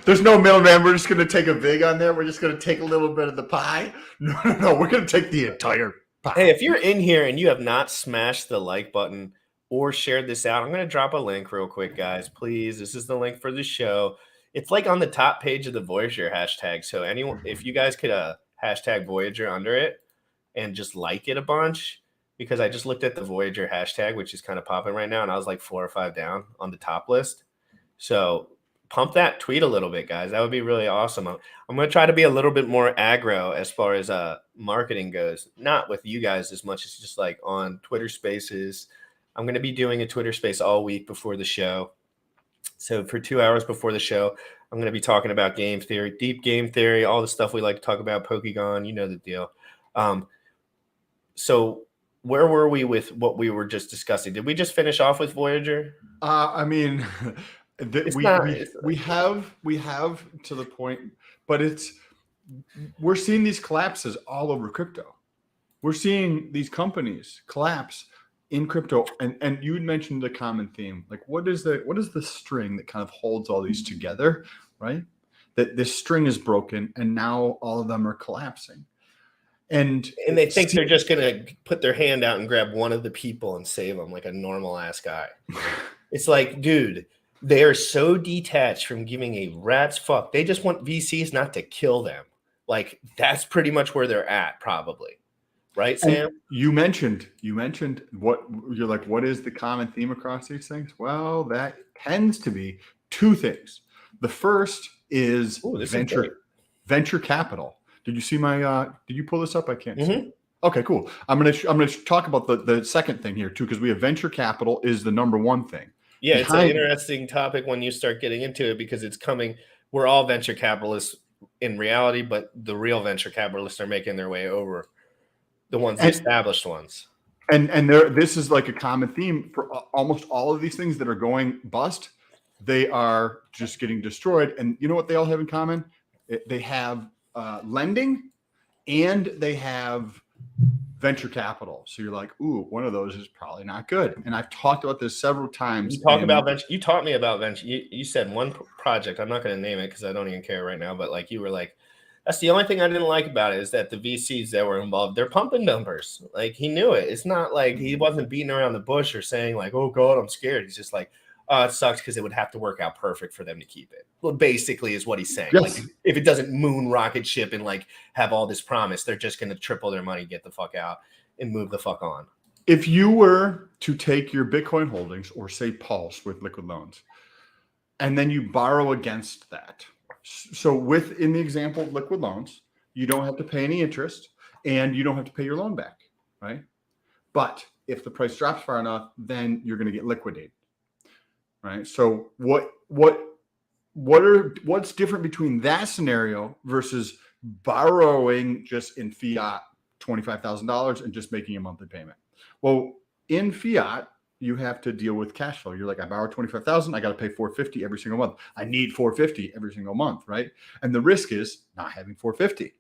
There's no middleman. We're just going to take a vig on there. We're just going to take a little bit of the pie. No. We're going to take the entire pie. Hey, if you're in here and you have not smashed the like button or shared this out, I'm going to drop a link real quick, guys. Please, this is the link for the show. It's like on the top page of the Voyager hashtag. So anyone, if you guys could hashtag Voyager under it and just like it a bunch, because I just looked at the Voyager hashtag, which is kind of popping right now, and I was like 4 or 5 down on the top list. So pump that tweet a little bit, guys. That would be really awesome. I'm going to try to be a little bit more aggro as far as marketing goes, not with you guys as much as just like on Twitter Spaces. I'm going to be doing a Twitter Space all week before the show. So for 2 hours before the show, I'm going to be talking about game theory, deep game theory, all the stuff we like to talk about, Pokegon, you know the deal. So where were we with what we were just discussing? Did we just finish off with Voyager? I mean, we have to the point, but we're seeing these collapses all over crypto. We're seeing these companies collapse in crypto, and you had mentioned the common theme. Like, what is the string that kind of holds all these together, right? That this string is broken, and now all of them are collapsing. And they think they're just going to put their hand out and grab one of the people and save them like a normal ass guy. It's like, dude, they are so detached from giving a rat's fuck. They just want VCs not to kill them. Like, that's pretty much where they're at, probably. Right, Sam? And you mentioned what you're like, what is the common theme across these things? Well, that tends to be two things. The first is venture capital. Did you see my did you pull this up? I can't see. Okay, cool. I'm gonna talk about the second thing here too, because we have venture capital is the number one thing. Yeah, it's an interesting topic when you start getting into it, because it's coming. We're all venture capitalists in reality, but the real venture capitalists are making their way over. The established ones. And this is like a common theme for almost all of these things that are going bust. They are just getting destroyed. And you know what they all have in common? They have lending and they have venture capital. So you're like, ooh, one of those is probably not good. And I've talked about this several times. You talk about venture. You taught me about venture. You said one project. I'm not going to name it because I don't even care right now. But like, you were like, that's the only thing I didn't like about it, is that the VCs that were involved, they're pumping numbers. Like, he knew it. It's not like he wasn't beating around the bush or saying like, oh God, I'm scared. He's just like, oh, it sucks because it would have to work out perfect for them to keep it. Well, basically is what he's saying. Yes. Like, if it doesn't moon rocket ship and like have all this promise, they're just going to triple their money, get the fuck out and move the fuck on. If you were to take your Bitcoin holdings, or say Pulse with liquid loans, and then you borrow against that. So in the example of liquid loans, you don't have to pay any interest and you don't have to pay your loan back, right? But if the price drops far enough, then you're going to get liquidated, right? So what's different between that scenario versus borrowing just in fiat $25,000 and just making a monthly payment? Well, in fiat, you have to deal with cash flow. You're like, I borrowed $25,000. I got to pay $450 every single month. I need $450 every single month, right? And the risk is not having $450.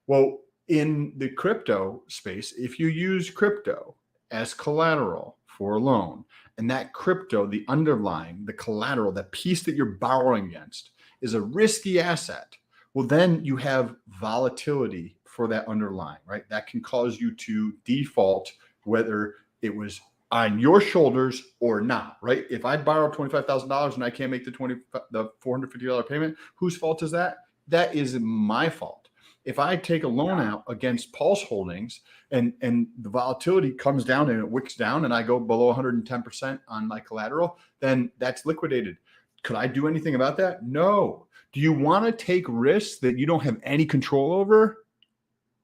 Well, in the crypto space, if you use crypto as collateral for a loan, and that crypto, the underlying, the collateral, that piece that you're borrowing against is a risky asset, well, then you have volatility for that underlying, right? That can cause you to default, whether it was on your shoulders or not, right? If I borrow $25,000 and I can't make the $450 payment, whose fault is that? That is my fault. If I take a loan out against Pulse Holdings and the volatility comes down and it wicks down and I go below 110% on my collateral, then that's liquidated. Could I do anything about that? No. Do you want to take risks that you don't have any control over?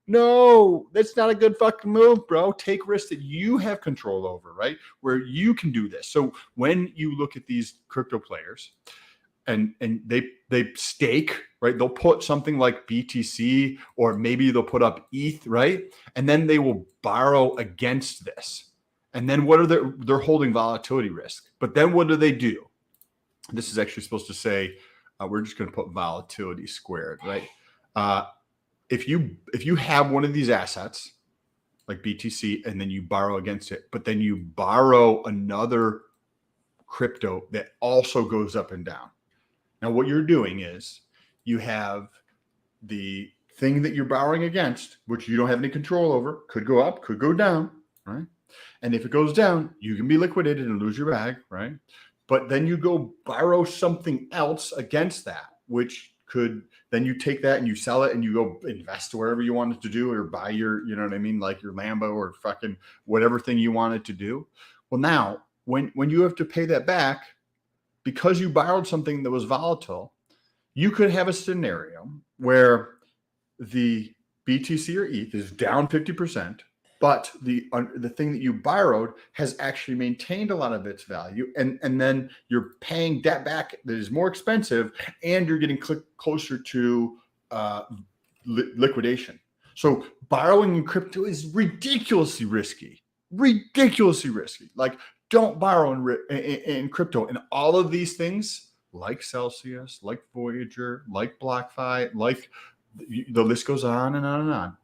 No, that's not a good fucking move, bro. Take risks that you have control over, right? Where you can do this. So when you look at these crypto players and they stake, right? They'll put something like BTC, or maybe they'll put up ETH, right? And then they will borrow against this. And then what are they're holding volatility risk. But then what do? This is actually supposed to say, we're just going to put volatility squared, right? If you have one of these assets like BTC and then you borrow against it, but then you borrow another crypto that also goes up and down. Now, what you're doing is you have the thing that you're borrowing against, which you don't have any control over, could go up, could go down, right? And if it goes down, you can be liquidated and lose your bag, right? but then you go borrow something else against that, which could then you take that and you sell it and you go invest wherever you wanted to do or buy your, you know what I mean, like your Lambo or fucking whatever thing you wanted to do. Well, now when you have to pay that back because you borrowed something that was volatile, you could have a scenario where the BTC or ETH is down 50%, but the thing that you borrowed has actually maintained a lot of its value, and then you're paying debt back that is more expensive, and you're getting closer to liquidation. So borrowing in crypto is ridiculously risky. Like, don't borrow in crypto. And all of these things, like Celsius, like Voyager, like BlockFi, like the list goes on and on and on.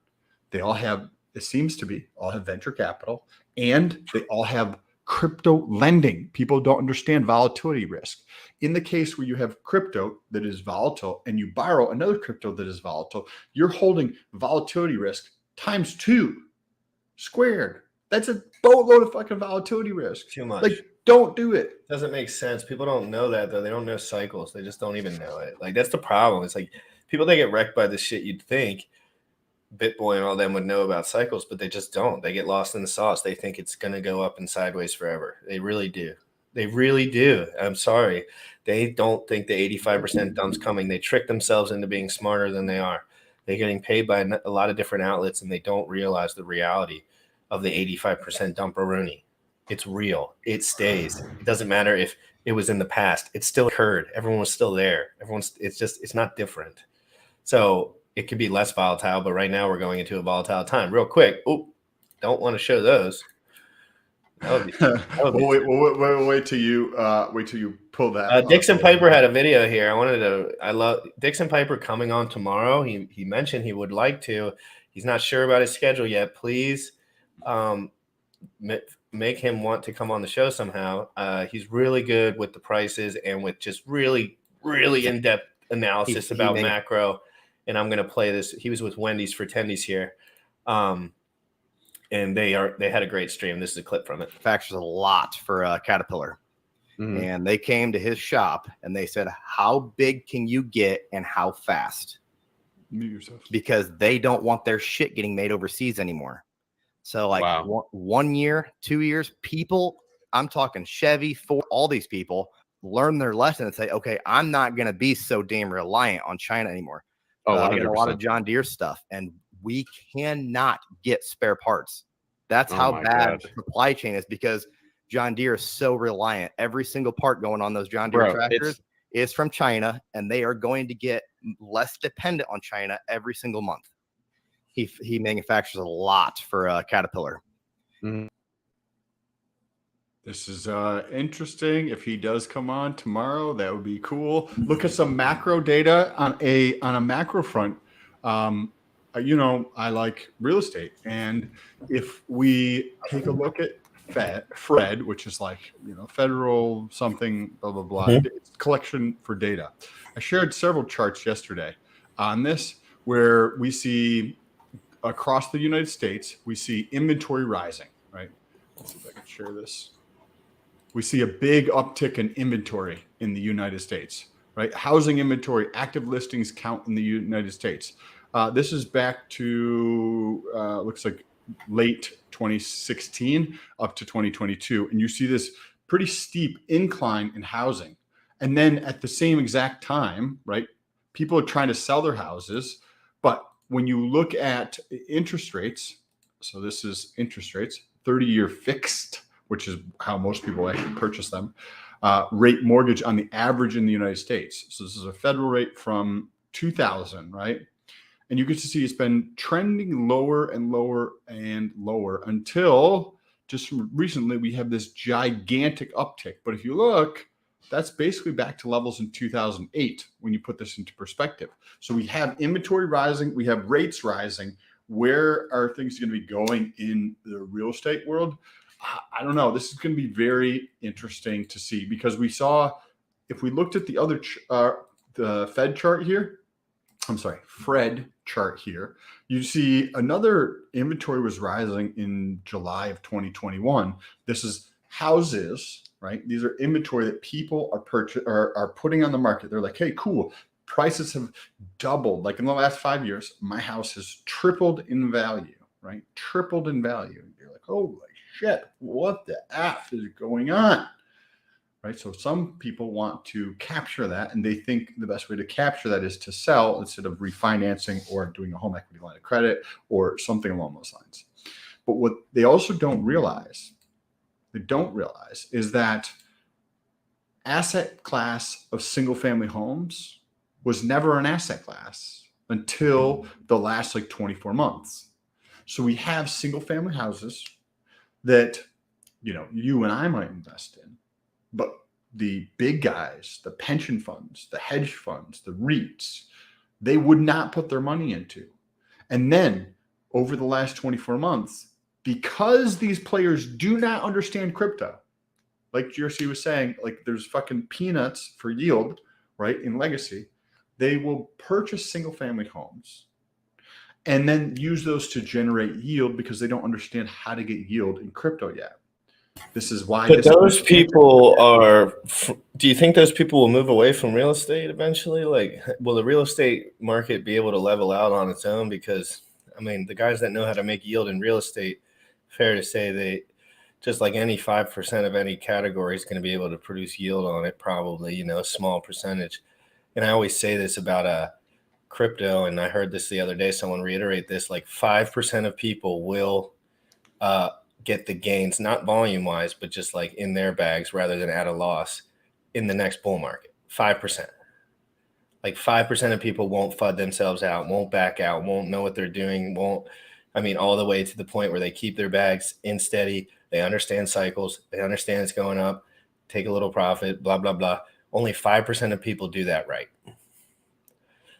They all have, it seems to be, all have venture capital, and they all have crypto lending. People don't understand volatility risk. In the case where you have crypto that is volatile and you borrow another crypto that is volatile, you're holding volatility risk times 2 squared. That's a boatload of fucking volatility risk. Too much. Like, don't do it. Doesn't make sense. People don't know that, though. They don't know cycles. They just don't even know it. Like, that's the problem. It's like people that get wrecked by this shit, you'd think BitBoy and all them would know about cycles, but they just don't. They get lost in the sauce. They think it's going to go up and sideways forever. They really do. They really do. I'm sorry. They don't think the 85% dump's coming. They trick themselves into being smarter than they are. They're getting paid by a lot of different outlets, and they don't realize the reality of the 85% dumperoonie. It's real. It stays. It doesn't matter if it was in the past. It still occurred. Everyone was still there. It's not different. So it could be less volatile, but right now we're going into a volatile time. Real quick. Oh, don't want to show those. Wait till you pull that. Dixon Piper had a video here. I love Dixon Piper coming on tomorrow. He mentioned he would like to. He's not sure about his schedule yet. Please make him want to come on the show somehow. He's really good with the prices and with just really, really in-depth analysis about macro. And I'm going to play this. He was with Wendy's for Tendies here. And they had a great stream. This is a clip from it. Factors a lot for Caterpillar. Mm-hmm. And they came to his shop and they said, how big can you get and how fast? Mute yourself. Because they don't want their shit getting made overseas anymore. So like 1 year, 2 years, people, I'm talking Chevy, Ford, all these people learn their lesson and say, okay, I'm not going to be so damn reliant on China anymore. Get a lot of John Deere stuff, and we cannot get spare parts. That's how bad the supply chain is, because John Deere is so reliant. Every single part going on those John Deere tractors is from China, and they are going to get less dependent on China every single month. He manufactures a lot for Caterpillar. Mm-hmm. This is interesting. If he does come on tomorrow, that would be cool. Look at some macro data on a macro front. I like real estate, and if we take a look at FRED, which is like federal something blah blah blah, it's a collection for data. I shared several charts yesterday on this where we see across the United States we see inventory rising. Right? Let's see if I can share this. We see a big uptick in inventory in the United States, right? Housing inventory, active listings count in the United States. This is back to, looks like late 2016 up to 2022. And you see this pretty steep incline in housing. And then at the same exact time, right, people are trying to sell their houses. But when you look at interest rates, so this is interest rates, 30-year fixed, which is how most people actually purchase them, rate mortgage on the average in the United States. So this is a federal rate from 2000, right? And you get to see it's been trending lower and lower and lower until just recently we have this gigantic uptick. But if you look, that's basically back to levels in 2008 when you put this into perspective. So we have inventory rising, we have rates rising. Where are things going to be going in the real estate world? I don't know. This is going to be very interesting to see, because we saw, if we looked at the other, the Fed chart here, Fred chart here, you see another inventory was rising in July of 2021. This is houses right? These are inventory that people are putting on the market. They're like, hey, cool. Prices have doubled. Like in the last 5 years, my house has tripled in value, right? Tripled in value. You're like, holy shit, what the F is going on? Right. So some people want to capture that, and they think the best way to capture that is to sell instead of refinancing or doing a home equity line of credit or something along those lines. But what they also don't realize is that asset class of single family homes was never an asset class until the last like 24 months. So we have single family houses that, you and I might invest in, but the big guys, the pension funds, the hedge funds, the REITs, they would not put their money into. And then over the last 24 months, because these players do not understand crypto, like Jersey was saying, like there's fucking peanuts for yield, right? In legacy, they will purchase single family homes and then use those to generate yield because they don't understand how to get yield in crypto yet. This is why. But those people are. Do you think those people will move away from real estate eventually? Like, will the real estate market be able to level out on its own? Because I mean, the guys that know how to make yield in real estate, fair to say, they just like any 5% of any category is going to be able to produce yield on it. Probably, a small percentage. And I always say this about crypto, and I heard this the other day. Someone reiterate this: like 5% of people will get the gains, not volume wise, but just like in their bags rather than at a loss in the next bull market. 5%. Like 5% of people won't FUD themselves out, won't back out, won't know what they're doing, all the way to the point where they keep their bags in steady. They understand cycles. They understand it's going up, take a little profit, blah, blah, blah. Only 5% of people do that right.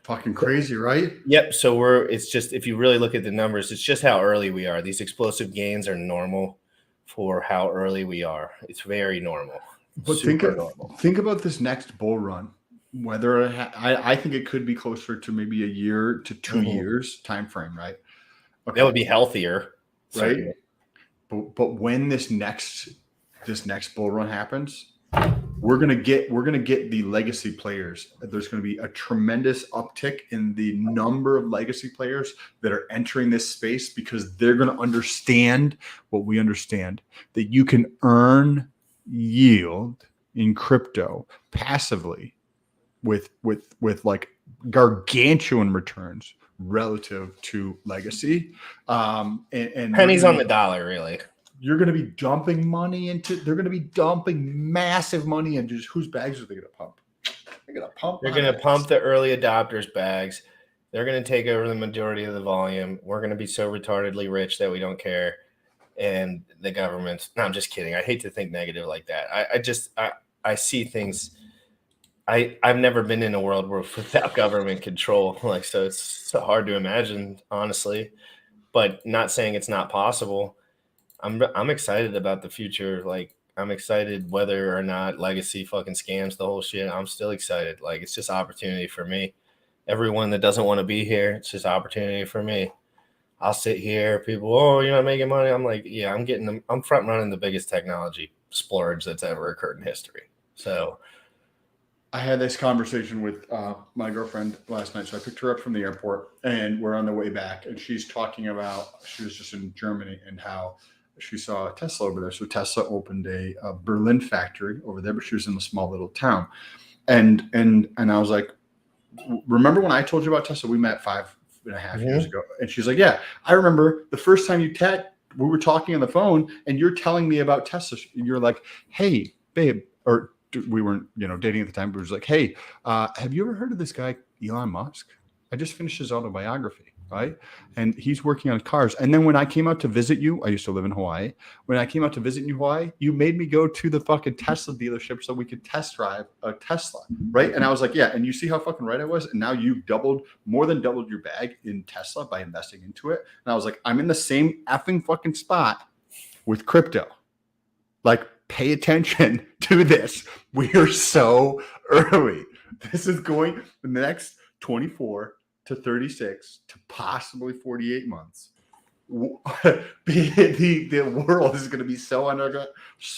Fucking crazy, right? Yep. So it's just, if you really look at the numbers, it's just how early we are. These explosive gains are normal for how early we are. It's very normal. But think about this next bull run. Whether I think it could be closer to maybe a year to 2 years time frame, right? Okay. That would be healthier, right? But when this next bull run happens, we're gonna get the legacy players. There's gonna be a tremendous uptick in the number of legacy players that are entering this space because they're gonna understand what we understand, that you can earn yield in crypto passively with like gargantuan returns relative to legacy. And pennies on the dollar, really. You're going to be dumping money they're going to be dumping massive money into just whose bags are they going to pump? They're going to pump the early adopters' bags. They're going to take over the majority of the volume. We're going to be so retardedly rich that we don't care. And the government, no, I'm just kidding. I hate to think negative like that. I see things. I've never been in a world without government control. So it's so hard to imagine, honestly, but not saying it's not possible. I'm excited about the future. Like, I'm excited whether or not legacy fucking scams the whole shit. I'm still excited. Like, it's just opportunity for me. Everyone that doesn't want to be here, it's just opportunity for me. I'll sit here. People, oh, you're not making money. I'm like, yeah, I'm front running the biggest technology splurge that's ever occurred in history. So I had this conversation with my girlfriend last night. So I picked her up from the airport and we're on the way back. And she's talking about, she was just in Germany and how she saw a Tesla over there. So Tesla opened a Berlin factory over there, but she was in a small little town. And I was like, remember when I told you about Tesla? We met 5.5 years ago. And she's like, yeah, I remember the first time we were talking on the phone and you're telling me about Tesla. You're like, hey, babe, or we weren't, dating at the time, but it was like, hey, have you ever heard of this guy, Elon Musk? I just finished his autobiography, right? And he's working on cars. And then when I came out to visit you, I used to live in Hawaii. When I came out to visit you in Hawaii, you made me go to the fucking Tesla dealership so we could test drive a Tesla, right? And I was like, yeah. And you see how fucking right I was? And now you've more than doubled your bag in Tesla by investing into it. And I was like, I'm in the same effing fucking spot with crypto. Like, pay attention to this. We are so early. This is going the next 24 to 36 to possibly 48 months. the world is going to be so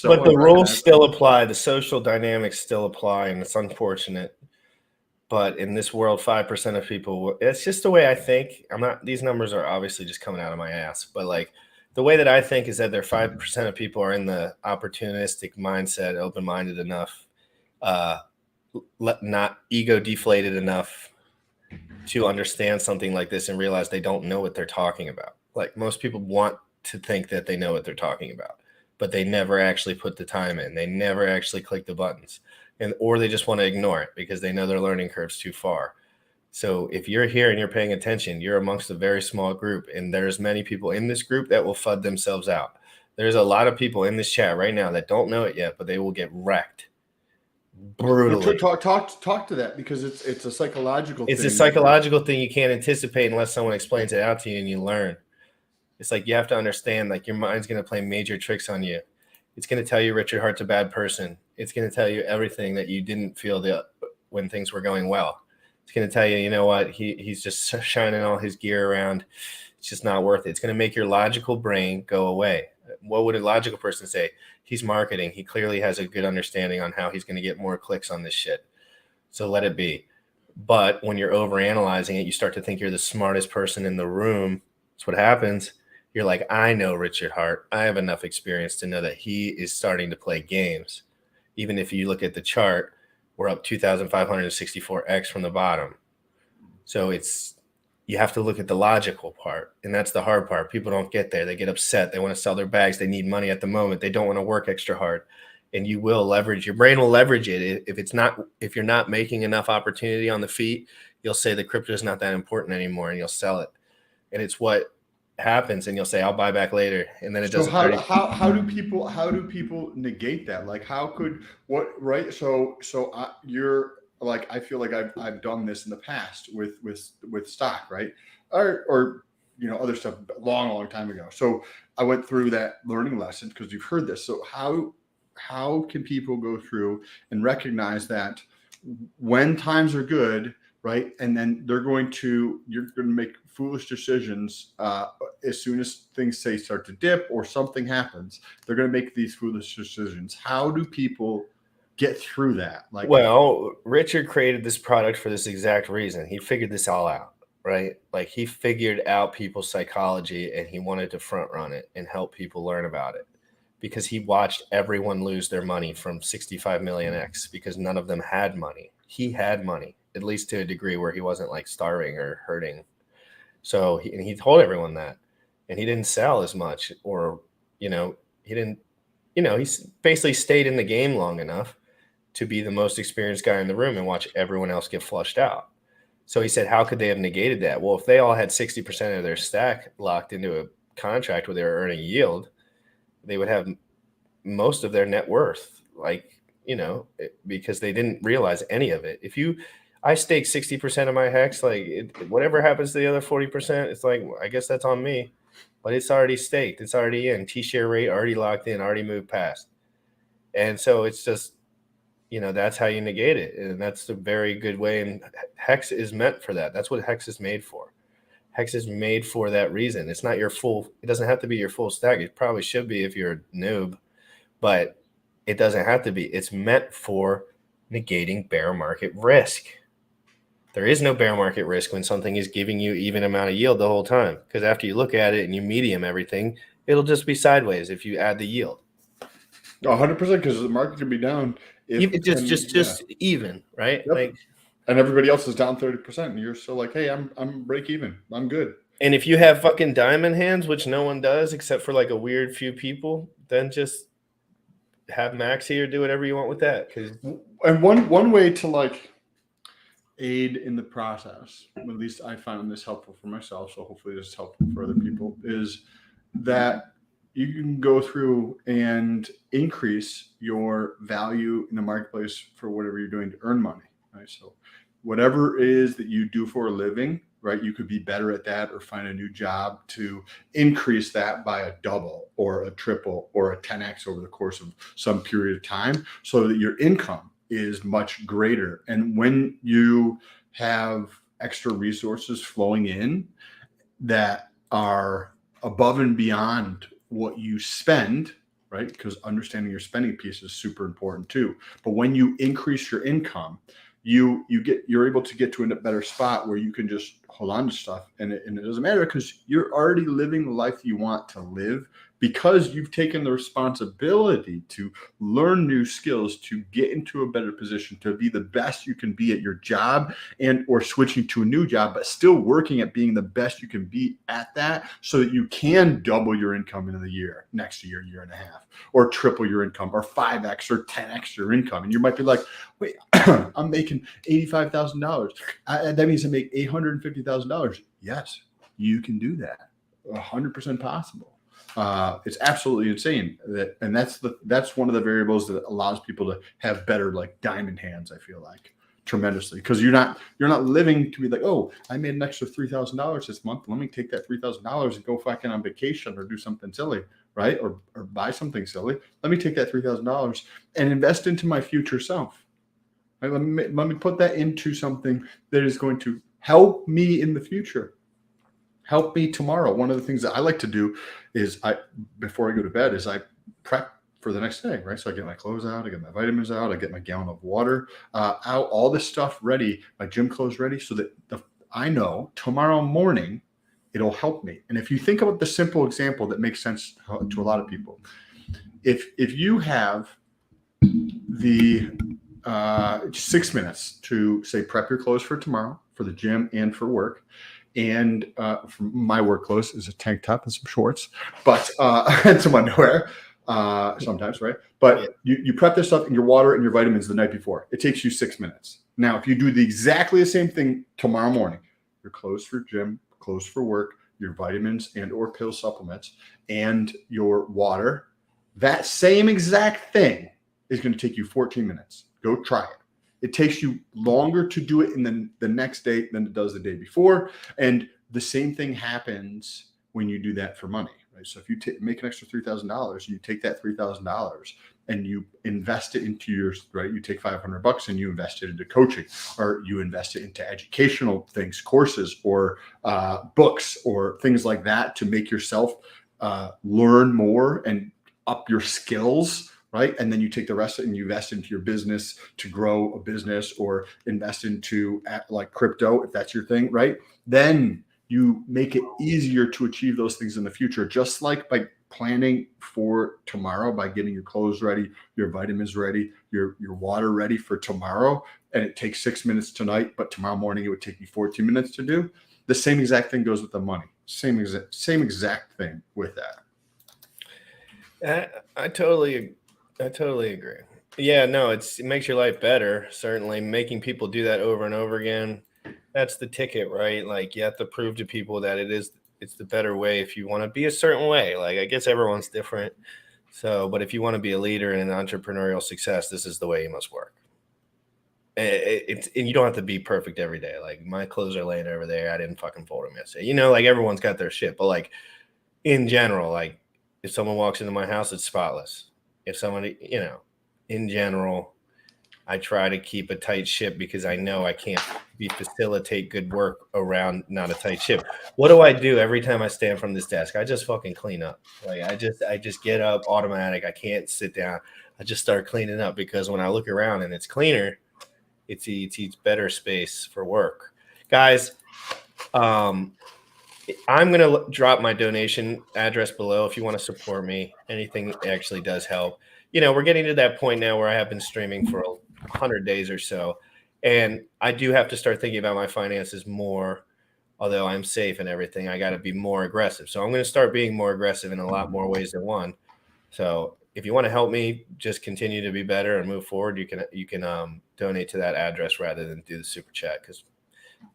but the rules still apply. The social dynamics still apply, and it's unfortunate. But in this world, 5% of people, it's just the way I think. These numbers are obviously just coming out of my ass, but like the way that I think is that there 5% of people are in the opportunistic mindset, open-minded enough, not ego deflated enough to understand something like this and realize they don't know what they're talking about. Like most people want to think that they know what they're talking about, but they never actually put the time in. They never actually click the buttons, or they just want to ignore it because they know their learning curve's too far. So if you're here and you're paying attention, you're amongst a very small group, and there's many people in this group that will FUD themselves out. There's a lot of people in this chat right now that don't know it yet, but they will get wrecked brutally. Talk to that, because it's a psychological thing. It's a psychological thing you can't anticipate unless someone explains it out to you and you learn. It's like you have to understand, like your mind's going to play major tricks on you. It's going to tell you Richard Hart's a bad person. It's going to tell you everything that you didn't feel when things were going well. It's going to tell you, you know what, he's just shining all his gear around. It's just not worth it. It's going to make your logical brain go away. What would a logical person say? He's marketing. He clearly has a good understanding on how he's going to get more clicks on this shit. So let it be. But when you're overanalyzing it, you start to think you're the smartest person in the room. That's what happens. You're like, I know Richard Hart. I have enough experience to know that he is starting to play games. Even if you look at the chart, we're up 2,564x from the bottom. So you have to look at the logical part, and that's the hard part. People don't get there. They get upset. They want to sell their bags. They need money at the moment. They don't want to work extra hard. And you will leverage, your brain will leverage it. If you're not making enough opportunity on the feet, you'll say the crypto is not that important anymore, and you'll sell it. And it's what happens, and you'll say, I'll buy back later. And then it doesn't. How do people negate that? Like, how could what, right? So you're like, I feel like I've done this in the past with stock, right? Or other stuff long time ago. So I went through that learning lesson because you've heard this. So how can people go through and recognize that when times are good, right? And then you're going to make foolish decisions as soon as things start to dip or something happens. They're going to make these foolish decisions. How do people get through that? Like, well, Richard created this product for this exact reason. He figured this all out, right? Like he figured out people's psychology, and he wanted to front run it and help people learn about it, because he watched everyone lose their money from 65 million X because none of them had money. He had money, at least to a degree where he wasn't like starving or hurting. So he told everyone that, and he didn't sell as much, or, he didn't, he basically stayed in the game long enough to be the most experienced guy in the room and watch everyone else get flushed out. So he said, how could they have negated that? Well, if they all had 60% of their stack locked into a contract where they were earning yield, they would have most of their net worth, because they didn't realize any of it. I stake 60% of my hex, whatever happens to the other 40%, it's like, I guess that's on me, but it's already staked. It's already in. T-share rate already locked in, already moved past. And so it's just, that's how you negate it. And that's a very good way. And hex is meant for that. That's what hex is made for. Hex is made for that reason. It's not it doesn't have to be your full stack. It probably should be if you're a noob, but it doesn't have to be. It's meant for negating bear market risk. There is no bear market risk when something is giving you even amount of yield the whole time, because after you look at it and you medium everything, it'll just be sideways if you add the yield. 100%, because the market could be down. Just even, right? Yep. And everybody else is down 30%, and you're still like, hey, I'm break even. I'm good. And if you have fucking diamond hands, which no one does except for like a weird few people, then just have maxi or do whatever you want with that. And one way to aid in the process, at least I found this helpful for myself, so hopefully this is helpful for other people, is that you can go through and increase your value in the marketplace for whatever you're doing to earn money, right? So whatever it is that you do for a living, right, you could be better at that or find a new job to increase that by a double or a triple or a 10x over the course of some period of time, so that your income is much greater. And when you have extra resources flowing in that are above and beyond what you spend, right? Because understanding your spending piece is super important too. But when you increase your income, you're able to get to a better spot where you can just hold on to stuff, and it doesn't matter because you're already living the life you want to live because you've taken the responsibility to learn new skills, to get into a better position, to be the best you can be at your job, and or switching to a new job, but still working at being the best you can be at that, so that you can double your income in the year, next year, year and a half, or triple your income, or 5x or 10x your income. And you might be like, wait, I'm making $85,000. That means I make $850,000. Yes, you can do that. 100% possible. It's absolutely insane and that's one of the variables that allows people to have better like diamond hands. I feel like tremendously, because you're not living to be like, oh, I made an extra $3,000 this month. Let me take that $3,000 and go fucking on vacation or do something silly, right? Or buy something silly. Let me take that $3,000 and invest into my future self. Right? Let me put that into something that is going to help me in the future. Help me tomorrow. One of the things that I like to do is before I go to bed is I prep for the next day, right? So I get my clothes out, I get my vitamins out, I get my gallon of water out, all this stuff ready, my gym clothes ready, so that I know tomorrow morning it'll help me. And if you think about the simple example that makes sense to a lot of people, if you have the 6 minutes to say prep your clothes for tomorrow for the gym and for work. And for my work clothes is a tank top and some shorts, but and some underwear sometimes, right? But you prep this stuff in your water and your vitamins the night before. It takes you 6 minutes. Now, if you do exactly the same thing tomorrow morning, your clothes for gym, clothes for work, your vitamins and or pill supplements, and your water, that same exact thing is going to take you 14 minutes. Go try it. It takes you longer to do it in the next day than it does the day before. And the same thing happens when you do that for money, right? So if you make an extra $3,000, you take that $3,000 and you invest it into yours, right? You take $500 and you invest it into coaching, or you invest it into educational things, courses, or books, or things like that to make yourself learn more and up your skills. Right. And then you take the rest of it and you invest into your business to grow a business, or invest into like crypto, if that's your thing. Right. Then you make it easier to achieve those things in the future, just like by planning for tomorrow, by getting your clothes ready, your vitamins ready, your water ready for tomorrow. And it takes 6 minutes tonight, but tomorrow morning it would take you 14 minutes to do. The same exact thing goes with the money. Same exact thing with that. I totally agree. Yeah, no, it makes your life better. Certainly making people do that over and over again. That's the ticket, right? Like you have to prove to people that it's the better way if you want to be a certain way. Like I guess everyone's different. So, but if you want to be a leader in an entrepreneurial success, this is the way you must work. And you don't have to be perfect every day. Like my clothes are laying over there. I didn't fucking fold them yesterday. You know, like everyone's got their shit. But like in general, like if someone walks into my house, it's spotless. If somebody, you know, in general, I try to keep a tight ship because I know I can't facilitate good work around not a tight ship. What do I do every time I stand from this desk? I just fucking clean up. Like I just get up automatic. I can't sit down. I just start cleaning up because when I look around and it's cleaner, it's better space for work. Guys, I'm going to drop my donation address below if you want to support me. Anything actually does help. You know, we're getting to that point now where I have been streaming for 100 days or so. And I do have to start thinking about my finances more. Although I'm safe and everything, I got to be more aggressive. So I'm going to start being more aggressive in a lot more ways than one. So if you want to help me just continue to be better and move forward, you can donate to that address rather than do the super chat, because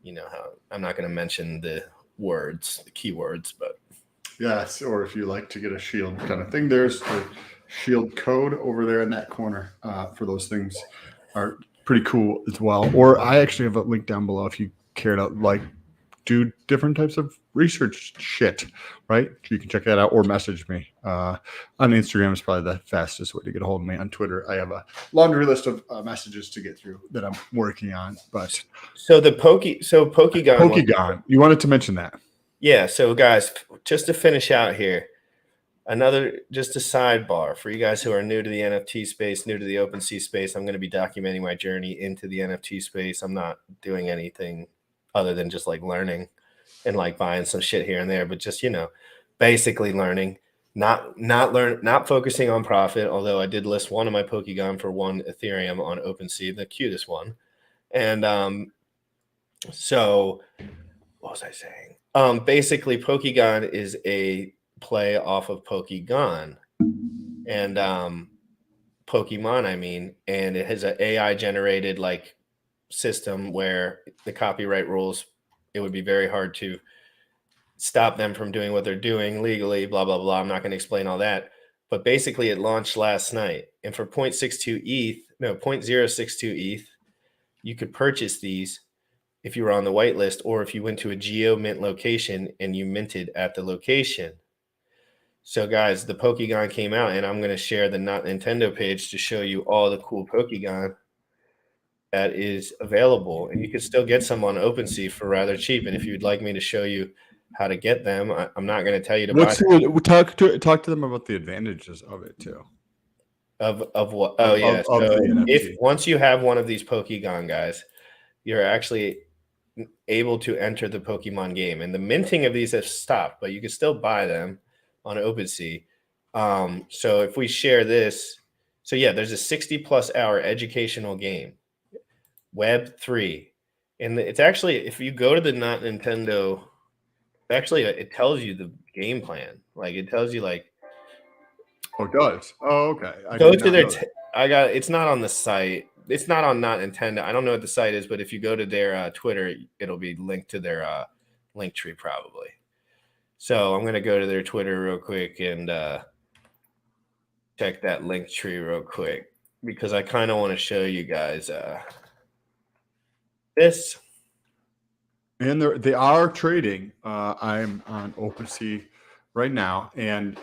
you know how I'm not going to mention the keywords, but yes. Or if you like to get a shield kind of thing, there's the shield code over there in that corner for those things are pretty cool as well. Or I actually have a link down below if you care to like do different types of research shit, right? You can check that out or message me on Instagram is probably the fastest way to get a hold of me. On Twitter, I have a laundry list of messages to get through that I'm working on. But so Pokegon, you wanted to mention that. Yeah. So guys, just to finish out here, just a sidebar for you guys who are new to the NFT space, new to the OpenSea space. I'm going to be documenting my journey into the NFT space. I'm not doing anything other than just like learning and like buying some shit here and there, but just, basically learning, not focusing on profit. Although I did list one of my Pokégon for 1 Ethereum on OpenSea, the cutest one. And so what was I saying? Basically Pokégon is a play off of Pokégon and Pokemon, and it has an AI generated like system where the copyright rules, it would be very hard to stop them from doing what they're doing legally, blah, blah, blah. I'm not going to explain all that. But basically it launched last night. And for 0.62 ETH, you could purchase these if you were on the whitelist or if you went to a geo mint location and you minted at the location. So guys, the Pokégon came out, and I'm going to share the Not Nintendo page to show you all the cool Pokégon that is available. And you can still get some on OpenSea for rather cheap. And if you'd like me to show you how to get them, I'm not going to tell you to buy them. Talk to them about the advantages of it too. Of what? Oh, yeah. So once you have one of these Pokégon, guys, you're actually able to enter the Pokemon game. And the minting of these has stopped, but you can still buy them on OpenSea. So if we share this, so yeah, there's a 60+ hour educational game, Web3. And it's actually, if you go to the Not Nintendo, actually it tells you the game plan. Like it tells you like. Oh, it does. Oh, okay. Go to their, it's not on the site. It's not on Not Nintendo. I don't know what the site is, but if you go to their Twitter, it'll be linked to their link tree probably. So I'm going to go to their Twitter real quick and check that link tree real quick because I kind of want to show you guys this. And they are trading. I'm on OpenSea right now, and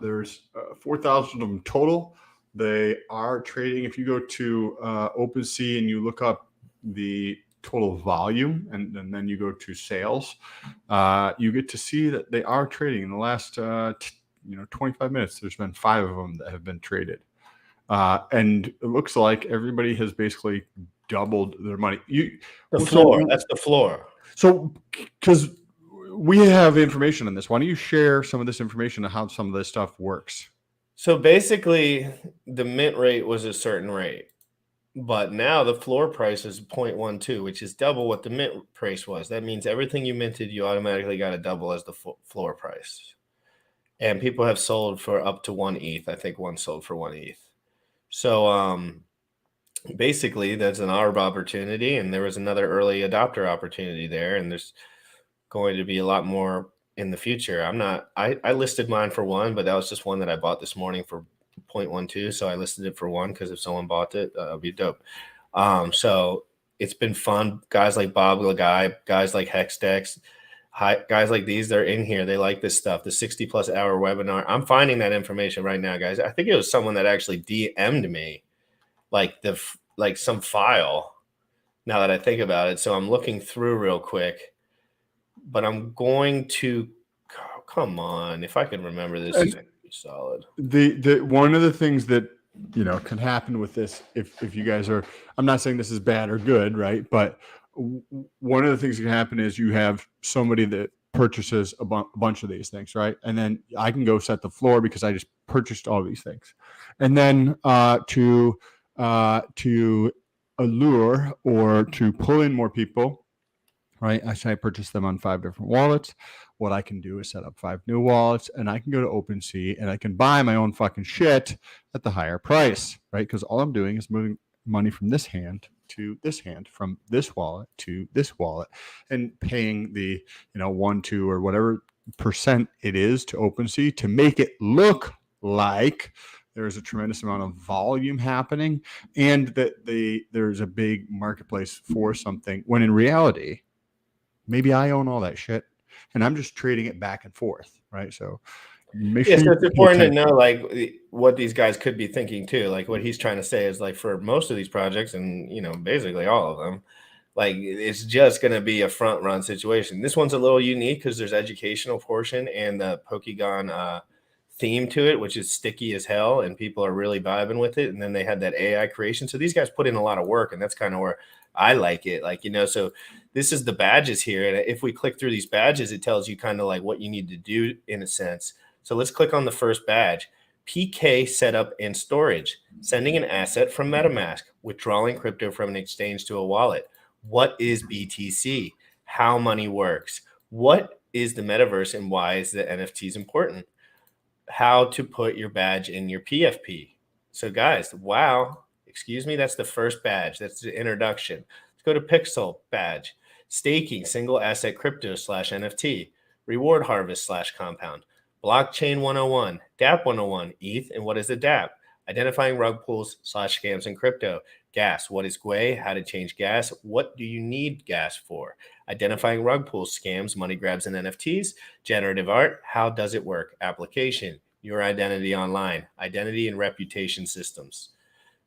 there's 4,000 of them total. They are trading. If you go to OpenSea and you look up the total volume and then you go to sales, you get to see that they are trading in the last 25 minutes. There's been 5 of them that have been traded, and it looks like everybody has basically doubled their money. That's the floor. So because we have information on this, why don't you share some of this information on how some of this stuff works? So basically the mint rate was a certain rate, but now the floor price is 0.12, which is double what the mint price was. That means everything you minted, you automatically got a double as the floor price. And people have sold for up to 1 ETH. I think one sold for 1 ETH. So basically that's an ARB opportunity, and there was another early adopter opportunity there, and there's going to be a lot more in the future. I listed mine for 1, but that was just one that I bought this morning for 0.12. So I listed it for 1 because if someone bought it, it'd be dope. So it's been fun. Guys like Bob Lagai, guys like Hexdex, guys like these, they're in here. They like this stuff. The 60+ hour webinar. I'm finding that information right now, guys. I think it was someone that actually DM'd me like some file now that I think about it. So I'm looking through real quick, but I'm going to, come on, if I can remember this, it's solid. The one of the things that can happen with this, if you guys are, I'm not saying this is bad or good, right? But one of the things that can happen is you have somebody that purchases a bunch of these things, right? And then I can go set the floor because I just purchased all these things, and then to allure or to pull in more people, right? I purchase them on 5 different wallets. What I can do is set up 5 new wallets, and I can go to OpenSea and I can buy my own fucking shit at the higher price, right? Because all I'm doing is moving money from this hand to this hand, from this wallet to this wallet, and paying the 1, 2, or whatever % it is to OpenSea to make it look like there's a tremendous amount of volume happening and that there's a big marketplace for something, when in reality, maybe I own all that shit and I'm just trading it back and forth, right? So make sure so it's important to know like what these guys could be thinking too. Like what he's trying to say is like for most of these projects, and basically all of them, Like it's just going to be a front run situation. This one's a little unique because there's educational portion and the Pokegon theme to it, which is sticky as hell, and people are really vibing with it. And then they had that AI creation. So these guys put in a lot of work, and that's kind of where I like it. Like, so this is the badges here. And if we click through these badges, it tells you kind of like what you need to do in a sense. So let's click on the first badge. PK setup and storage, sending an asset from MetaMask, withdrawing crypto from an exchange to a wallet. What is BTC? How money works? What is the metaverse and why is the NFTs important? How to put your badge in your PFP. So guys, wow, excuse me, that's the first badge. That's the introduction. Let's go to Pixel badge. Staking, single asset crypto / NFT. Reward harvest / compound. Blockchain 101, DApp 101, ETH, and what is a DApp? Identifying rug pulls / scams in crypto. Gas, what is Gwei? How to change gas? What do you need gas for? Identifying rug pulls, scams, money grabs, and NFTs. Generative art, how does it work? Application, your identity online. Identity and reputation systems.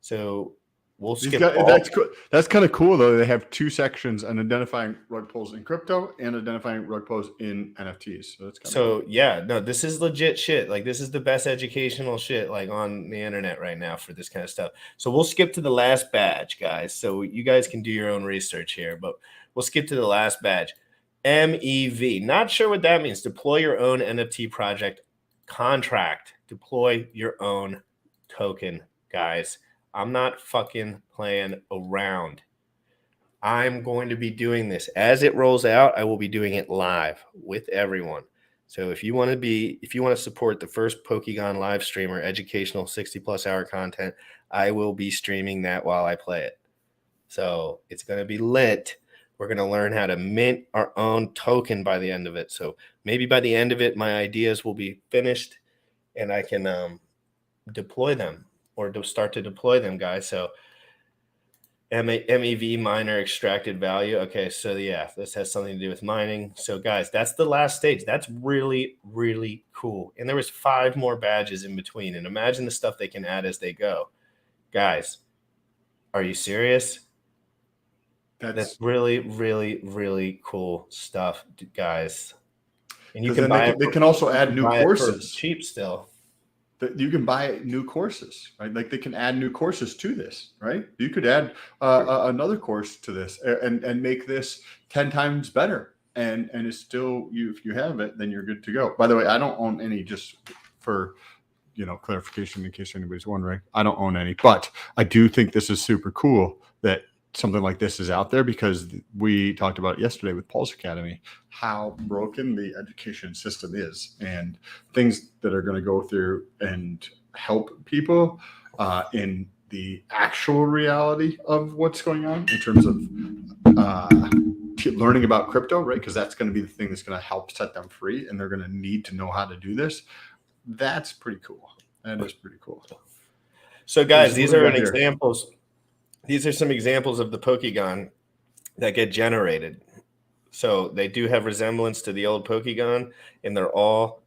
So we'll skip. That's cool. That's kind of cool though. They have 2 sections on identifying rug pulls in crypto and identifying rug pulls in NFTs. So that's kind of cool. Yeah, no, this is legit shit. Like this is the best educational shit like on the internet right now for this kind of stuff. So we'll skip to the last badge, guys. So you guys can do your own research here, but we'll skip to the last badge. MEV. Not sure what that means. Deploy your own NFT project contract. Deploy your own token, guys. I'm not fucking playing around. I'm going to be doing this as it rolls out. I will be doing it live with everyone. So if you want to support the first Pokegon live streamer, educational 60+ hour content, I will be streaming that while I play it. So it's going to be lit. We're going to learn how to mint our own token by the end of it. So maybe by the end of it, my ideas will be finished and I can deploy them. Or to start to deploy them, guys. So MEV, miner extracted value. Okay, so yeah, this has something to do with mining. So guys, that's the last stage. That's really, really cool. And there was 5 more badges in between. And imagine the stuff they can add as they go. Guys, are you serious? That's really, really, really cool stuff, guys. And you can buy they can also add new courses. Cheap still. You can buy new courses, right? Like they can add new courses to this, right? You could add another course to this and make this 10 times better. And it's still if you have it, then you're good to go. By the way, I don't own any, just for clarification in case anybody's wondering. I don't own any, but I do think this is super cool that something like this is out there, because we talked about it yesterday with Pulse Academy, how broken the education system is and things that are going to go through and help people in the actual reality of what's going on in terms of learning about crypto, right? Because that's going to be the thing that's going to help set them free, and they're going to need to know how to do this. That's pretty cool. That is pretty cool. So guys, these are examples. These are some examples of the Pokegon that get generated. So they do have resemblance to the old Pokegon, and they're all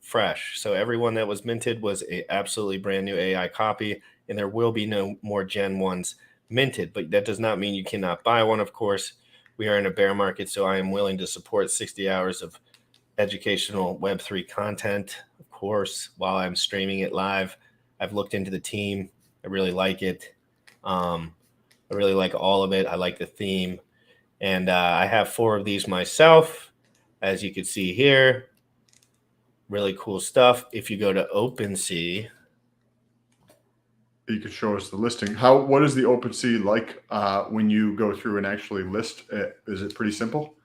fresh. So everyone that was minted was a absolutely brand new AI copy, and there will be no more Gen 1s minted. But that does not mean you cannot buy one, of course. We are in a bear market, so I am willing to support 60 hours of educational Web3 content, of course, while I'm streaming it live. I've looked into the team. I really like it. I really like all of it. I like the theme. And I have 4 of these myself, as you can see here. Really cool stuff. If you go to OpenSea, you could show us the listing. What is the OpenSea like when you go through and actually list it? Is it pretty simple?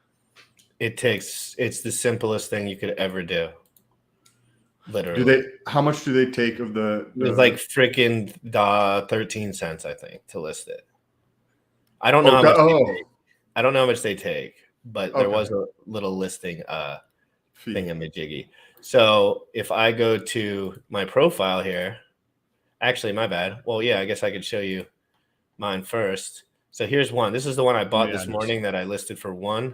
It's the simplest thing you could ever do. Literally. How much do they take of the It's like freaking 13 cents, I think, to list it. I don't know how much they take. I don't know how much they take, but there was a little listing thingamajiggy. So if I go to my profile here, actually, my bad. Well, yeah, I guess I could show you mine first. So here's one. This is the one I bought this morning that I listed for 1.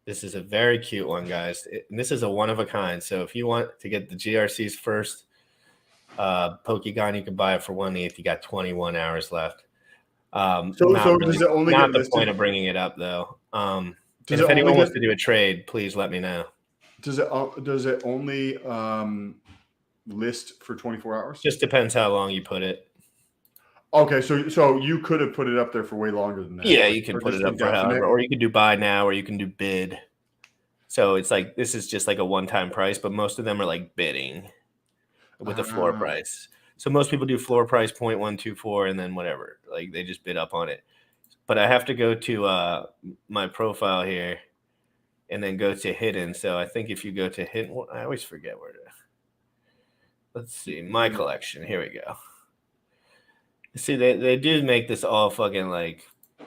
This is a very cute one, guys. And this is a one of a kind. So if you want to get the GRC's first Pokegon, you can buy it for 1 ETH. You got 21 hours left. Not does really, it only not get the listed? point of bringing it up though. And Does if it anyone only wants get- to do a trade, please let me know. Does it only list for 24 hours? Just depends how long you put it. Okay, so you could have put it up there for way longer than that. Yeah, you can Or put just it up for indefinite? however, or you can do buy now, or you can do bid. So it's like this is just like a one-time price, but most of them are like bidding with a floor price. So most people do floor price 0.124 and then whatever, like they just bid up on it. But I have to go to my profile here and then go to hidden. So I think if you go to hidden, I always forget where to. Let's see, my collection. Here we go. See, they do make this all fucking like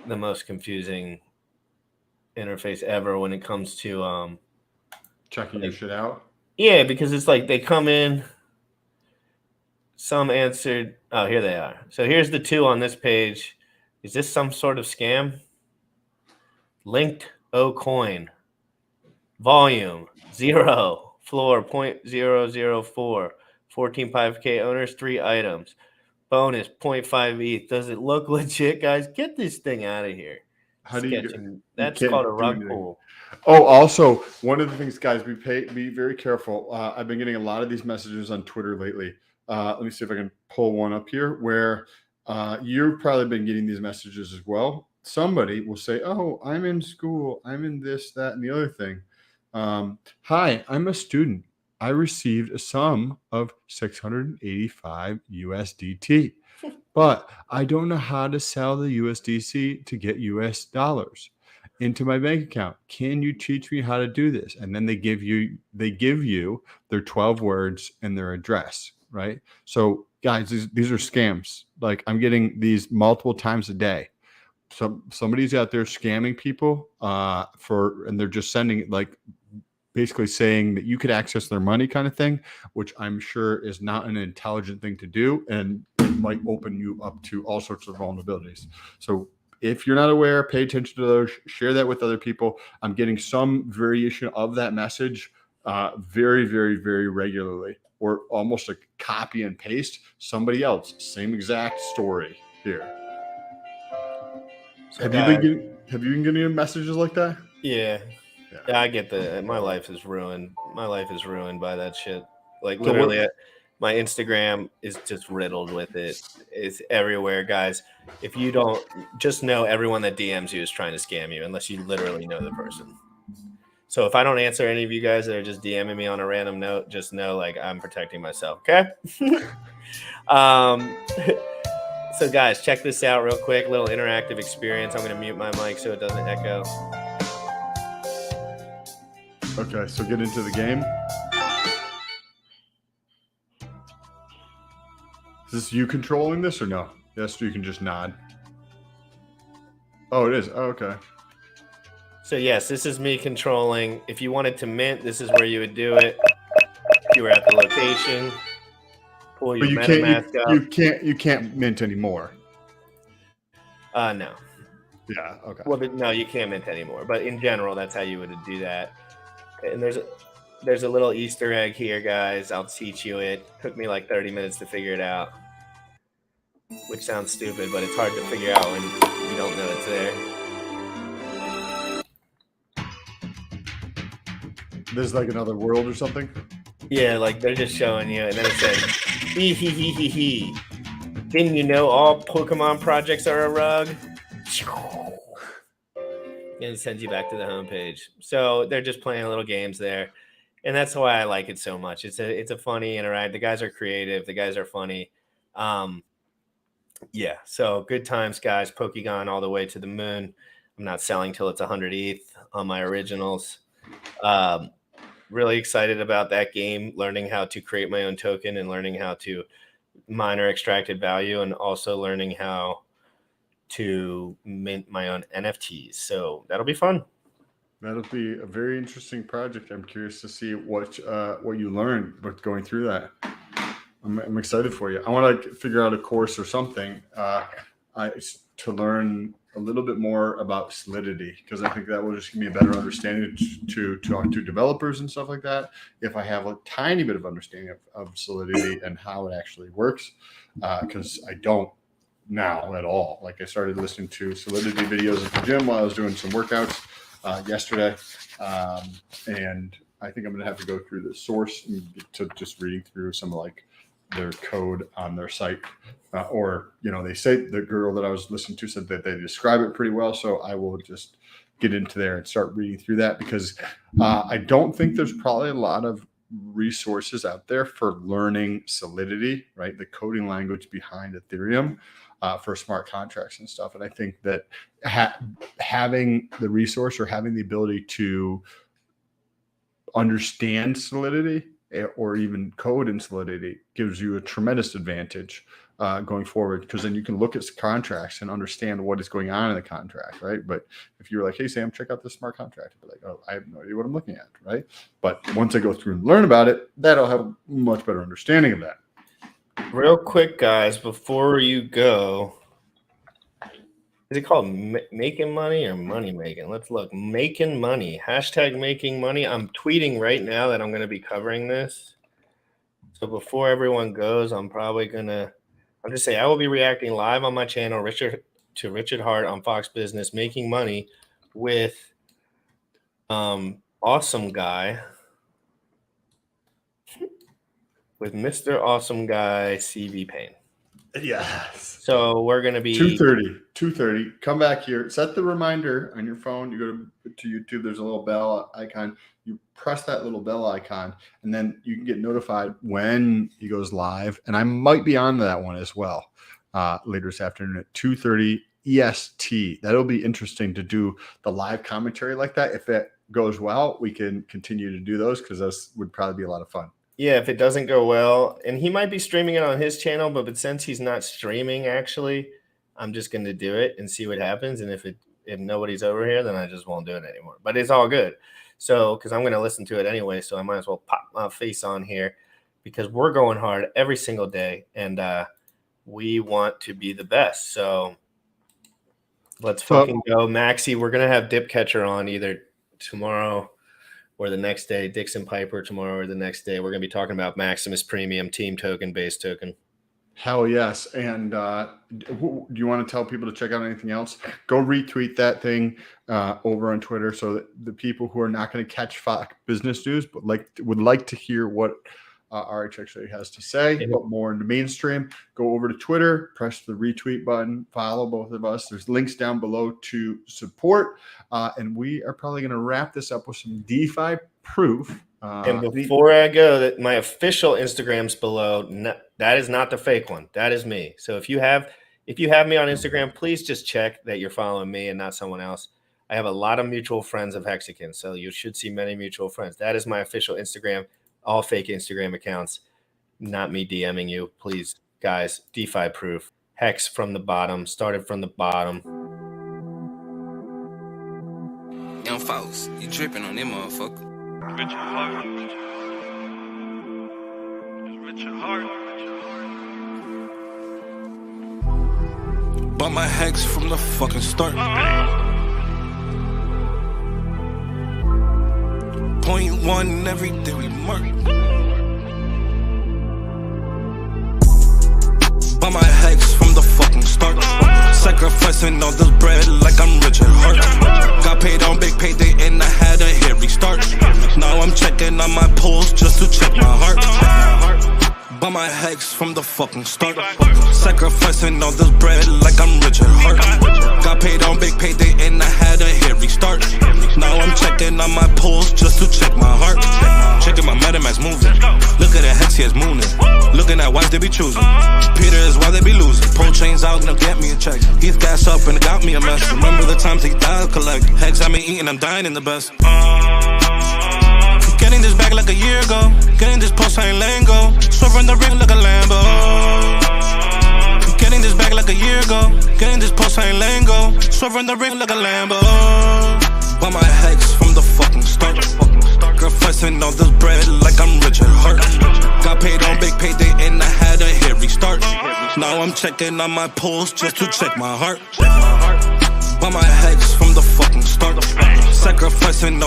the most confusing interface ever when it comes to Checking your shit out. Yeah, because it's like they come in. Some answered. Oh, here they are. So here's the 2 on this page. Is this some sort of scam? Linked O coin. Volume 0. Floor 0.004. 14.5K owners, 3 items. Bonus 0.5 ETH. Does it look legit, guys? Get this thing out of here. How do you Sketching. That's can't called a do rug anything. pull. Oh, also, one of the things, guys, be very careful. I've been getting a lot of these messages on Twitter lately. Let me see if I can pull one up here where you've probably been getting these messages as well. Somebody will say, oh, I'm in school. I'm in this, that, and the other thing. Hi, I'm a student. I received a sum of 685 USDT, but I don't know how to sell the USDC to get US dollars into my bank account. Can you teach me how to do this? And then they give you their 12 words and their address, right? So guys, these are scams. Like I'm getting these multiple times a day. Somebody's out there scamming people and they're just sending like basically saying that you could access their money kind of thing, which I'm sure is not an intelligent thing to do. And it might open you up to all sorts of vulnerabilities. So if you're not aware, pay attention to those, share that with other people. I'm getting some variation of that message very, very, very regularly, or almost a copy and paste somebody else. Same exact story here. So Have you been getting messages like that? Yeah. Yeah, I get that. My life is ruined. My life is ruined by that shit. Like literally, my Instagram is just riddled with it. It's everywhere, guys. If you don't, just know everyone that DMs you is trying to scam you, unless you literally know the person. So if I don't answer any of you guys that are just DMing me on a random note, just know like I'm protecting myself. Okay. So guys, check this out real quick. Little interactive experience. I'm gonna mute my mic so it doesn't echo. Okay, so get into the game. Is this you controlling this or no? Yes, you can just nod. Oh, it is. Oh, okay. So yes, this is me controlling. If you wanted to mint, this is where you would do it. If you were at the location, pull your MetaMask up. You can't mint anymore. No. Yeah. Okay. Well, but no, you can't mint anymore. But in general, that's how you would do that. And there's a little Easter egg here, guys. I'll teach you it. Took me like 30 minutes to figure it out, which sounds stupid, but it's hard to figure out when you don't know it's there. There's like another world or something. Yeah, like they're just showing you, and then it says, "Hee hee hee hee hee." Didn't you know all Pokemon projects are a rug? And it sends you back to the homepage. So they're just playing little games there, and that's why I like it so much. It's a funny interact. The guys are creative. The guys are funny. Yeah. So good times, guys. Pokegon all the way to the moon. I'm not selling till it's 100 ETH on my originals. Really excited about that game. Learning how to create my own token and learning how to mine or extracted value, and also learning how to mint my own NFTs. So that'll be fun. That'll be a very interesting project. I'm curious to see what you learned with going through that. I'm excited for you. I want to figure out a course or something to learn a little bit more about Solidity, because I think that will just give me a better understanding to talk to developers and stuff like that. If I have a tiny bit of understanding of Solidity and how it actually works, because I don't. now at all. Like I started listening to Solidity videos at the gym while I was doing some workouts yesterday. And I think I'm going to have to go through the source and to just reading through some of like their code on their site. Or, you know, they say the girl that I was listening to said that they describe it pretty well. So I will just get into there and start reading through that because I don't think there's probably a lot of resources out there for learning Solidity, right? The coding language behind Ethereum for smart contracts and stuff. And I think that having the resource or having the ability to understand Solidity or even code in Solidity gives you a tremendous advantage going forward, because then you can look at contracts and understand what is going on in the contract, right? But if you're like, hey, Sam, check out this smart contract, I'd be like, oh, I have no idea what I'm looking at, right? But once I go through and learn about it, that'll have a much better understanding of that. Real quick, guys, before you go, is it called making money or money making? Let's look. Making money. Hashtag making money. I'm tweeting right now that I'm going to be covering this. So before everyone goes, I'm just saying I will be reacting live on my channel, Richard Hart on Fox Business, making money with Awesome Guy, with Mr. Awesome Guy CV Payne. Yes. So we're going to be 2:30. Come back here. Set the reminder on your phone. You go to YouTube. There's a little bell icon. You press that little bell icon, and then you can get notified when he goes live. And I might be on that one as well later this afternoon at 2:30 EST. That'll be interesting to do the live commentary like that. If it goes well, we can continue to do those because those would probably be a lot of fun. Yeah, if it doesn't go well, and he might be streaming it on his channel, but since he's not streaming, actually, I'm just going to do it and see what happens. And if nobody's over here, then I just won't do it anymore. But it's all good. So, because I'm going to listen to it anyway, so I might as well pop my face on here because we're going hard every single day, and we want to be the best. So let's fucking go, Maxie. We're going to have Dip Catcher on either tomorrow or the next day, Dixon Piper tomorrow or the next day. We're going to be talking about Maximus Premium, Team Token, Base Token. Hell yes. And do you want to tell people to check out anything else? Go retweet that thing over on Twitter so that the people who are not going to catch Fox Business News but would like to hear what RH actually has to say, but more in the mainstream, go over to Twitter, press the retweet button, follow both of us. There's links down below to support. And we are probably going to wrap this up with some DeFi proof. And before I go, that my official Instagram's below. No, that is not the fake one. That is me. So if you have me on Instagram, please just check that you're following me and not someone else. I have a lot of mutual friends of Hexagon, so you should see many mutual friends. That is my official Instagram. All fake Instagram accounts, not me DMing you. Please, guys, DeFi proof. Hex from the bottom, started from the bottom. Young folks, you tripping on them motherfucker. Richard Hart. Richard Hart. Bought my Hex from the fucking start. .1 every day we mark. Bought my Hex from the fucking start. Sacrificing all this bread like I'm Richard Hart. Got paid on big payday and I had a hairy start. Now I'm checking on my pulse just to check my heart. Bought my Hex from the fucking start. Sacrificing all this bread like I'm Richard Hart. Got paid on big payday and I had a hairy start. Now I'm checking on my pulse just to check my heart. Checking my MetaMask moving. Look at the Hex, he is mooning. Looking at wives they be choosing. Peter is why they be losing. Pull chains out and get me a check. He's gas up and got me a mess. Remember the times he died collect. Hex I been eating, I'm dying in the best. Getting this back like a year ago. Getting this post, I ain't letting go. Swerving the ring like a Lambo. Getting this back like a year ago. Getting this post, I ain't letting go. Swerving the ring like a Lambo. Bought my Hex from the fucking start. Sacrificing all this bread like I'm Richard Hart. Got paid on big payday and I had a hairy start. Now I'm checking on my pulse just to check my heart. Bought my Hex from the fucking start. Sacrificing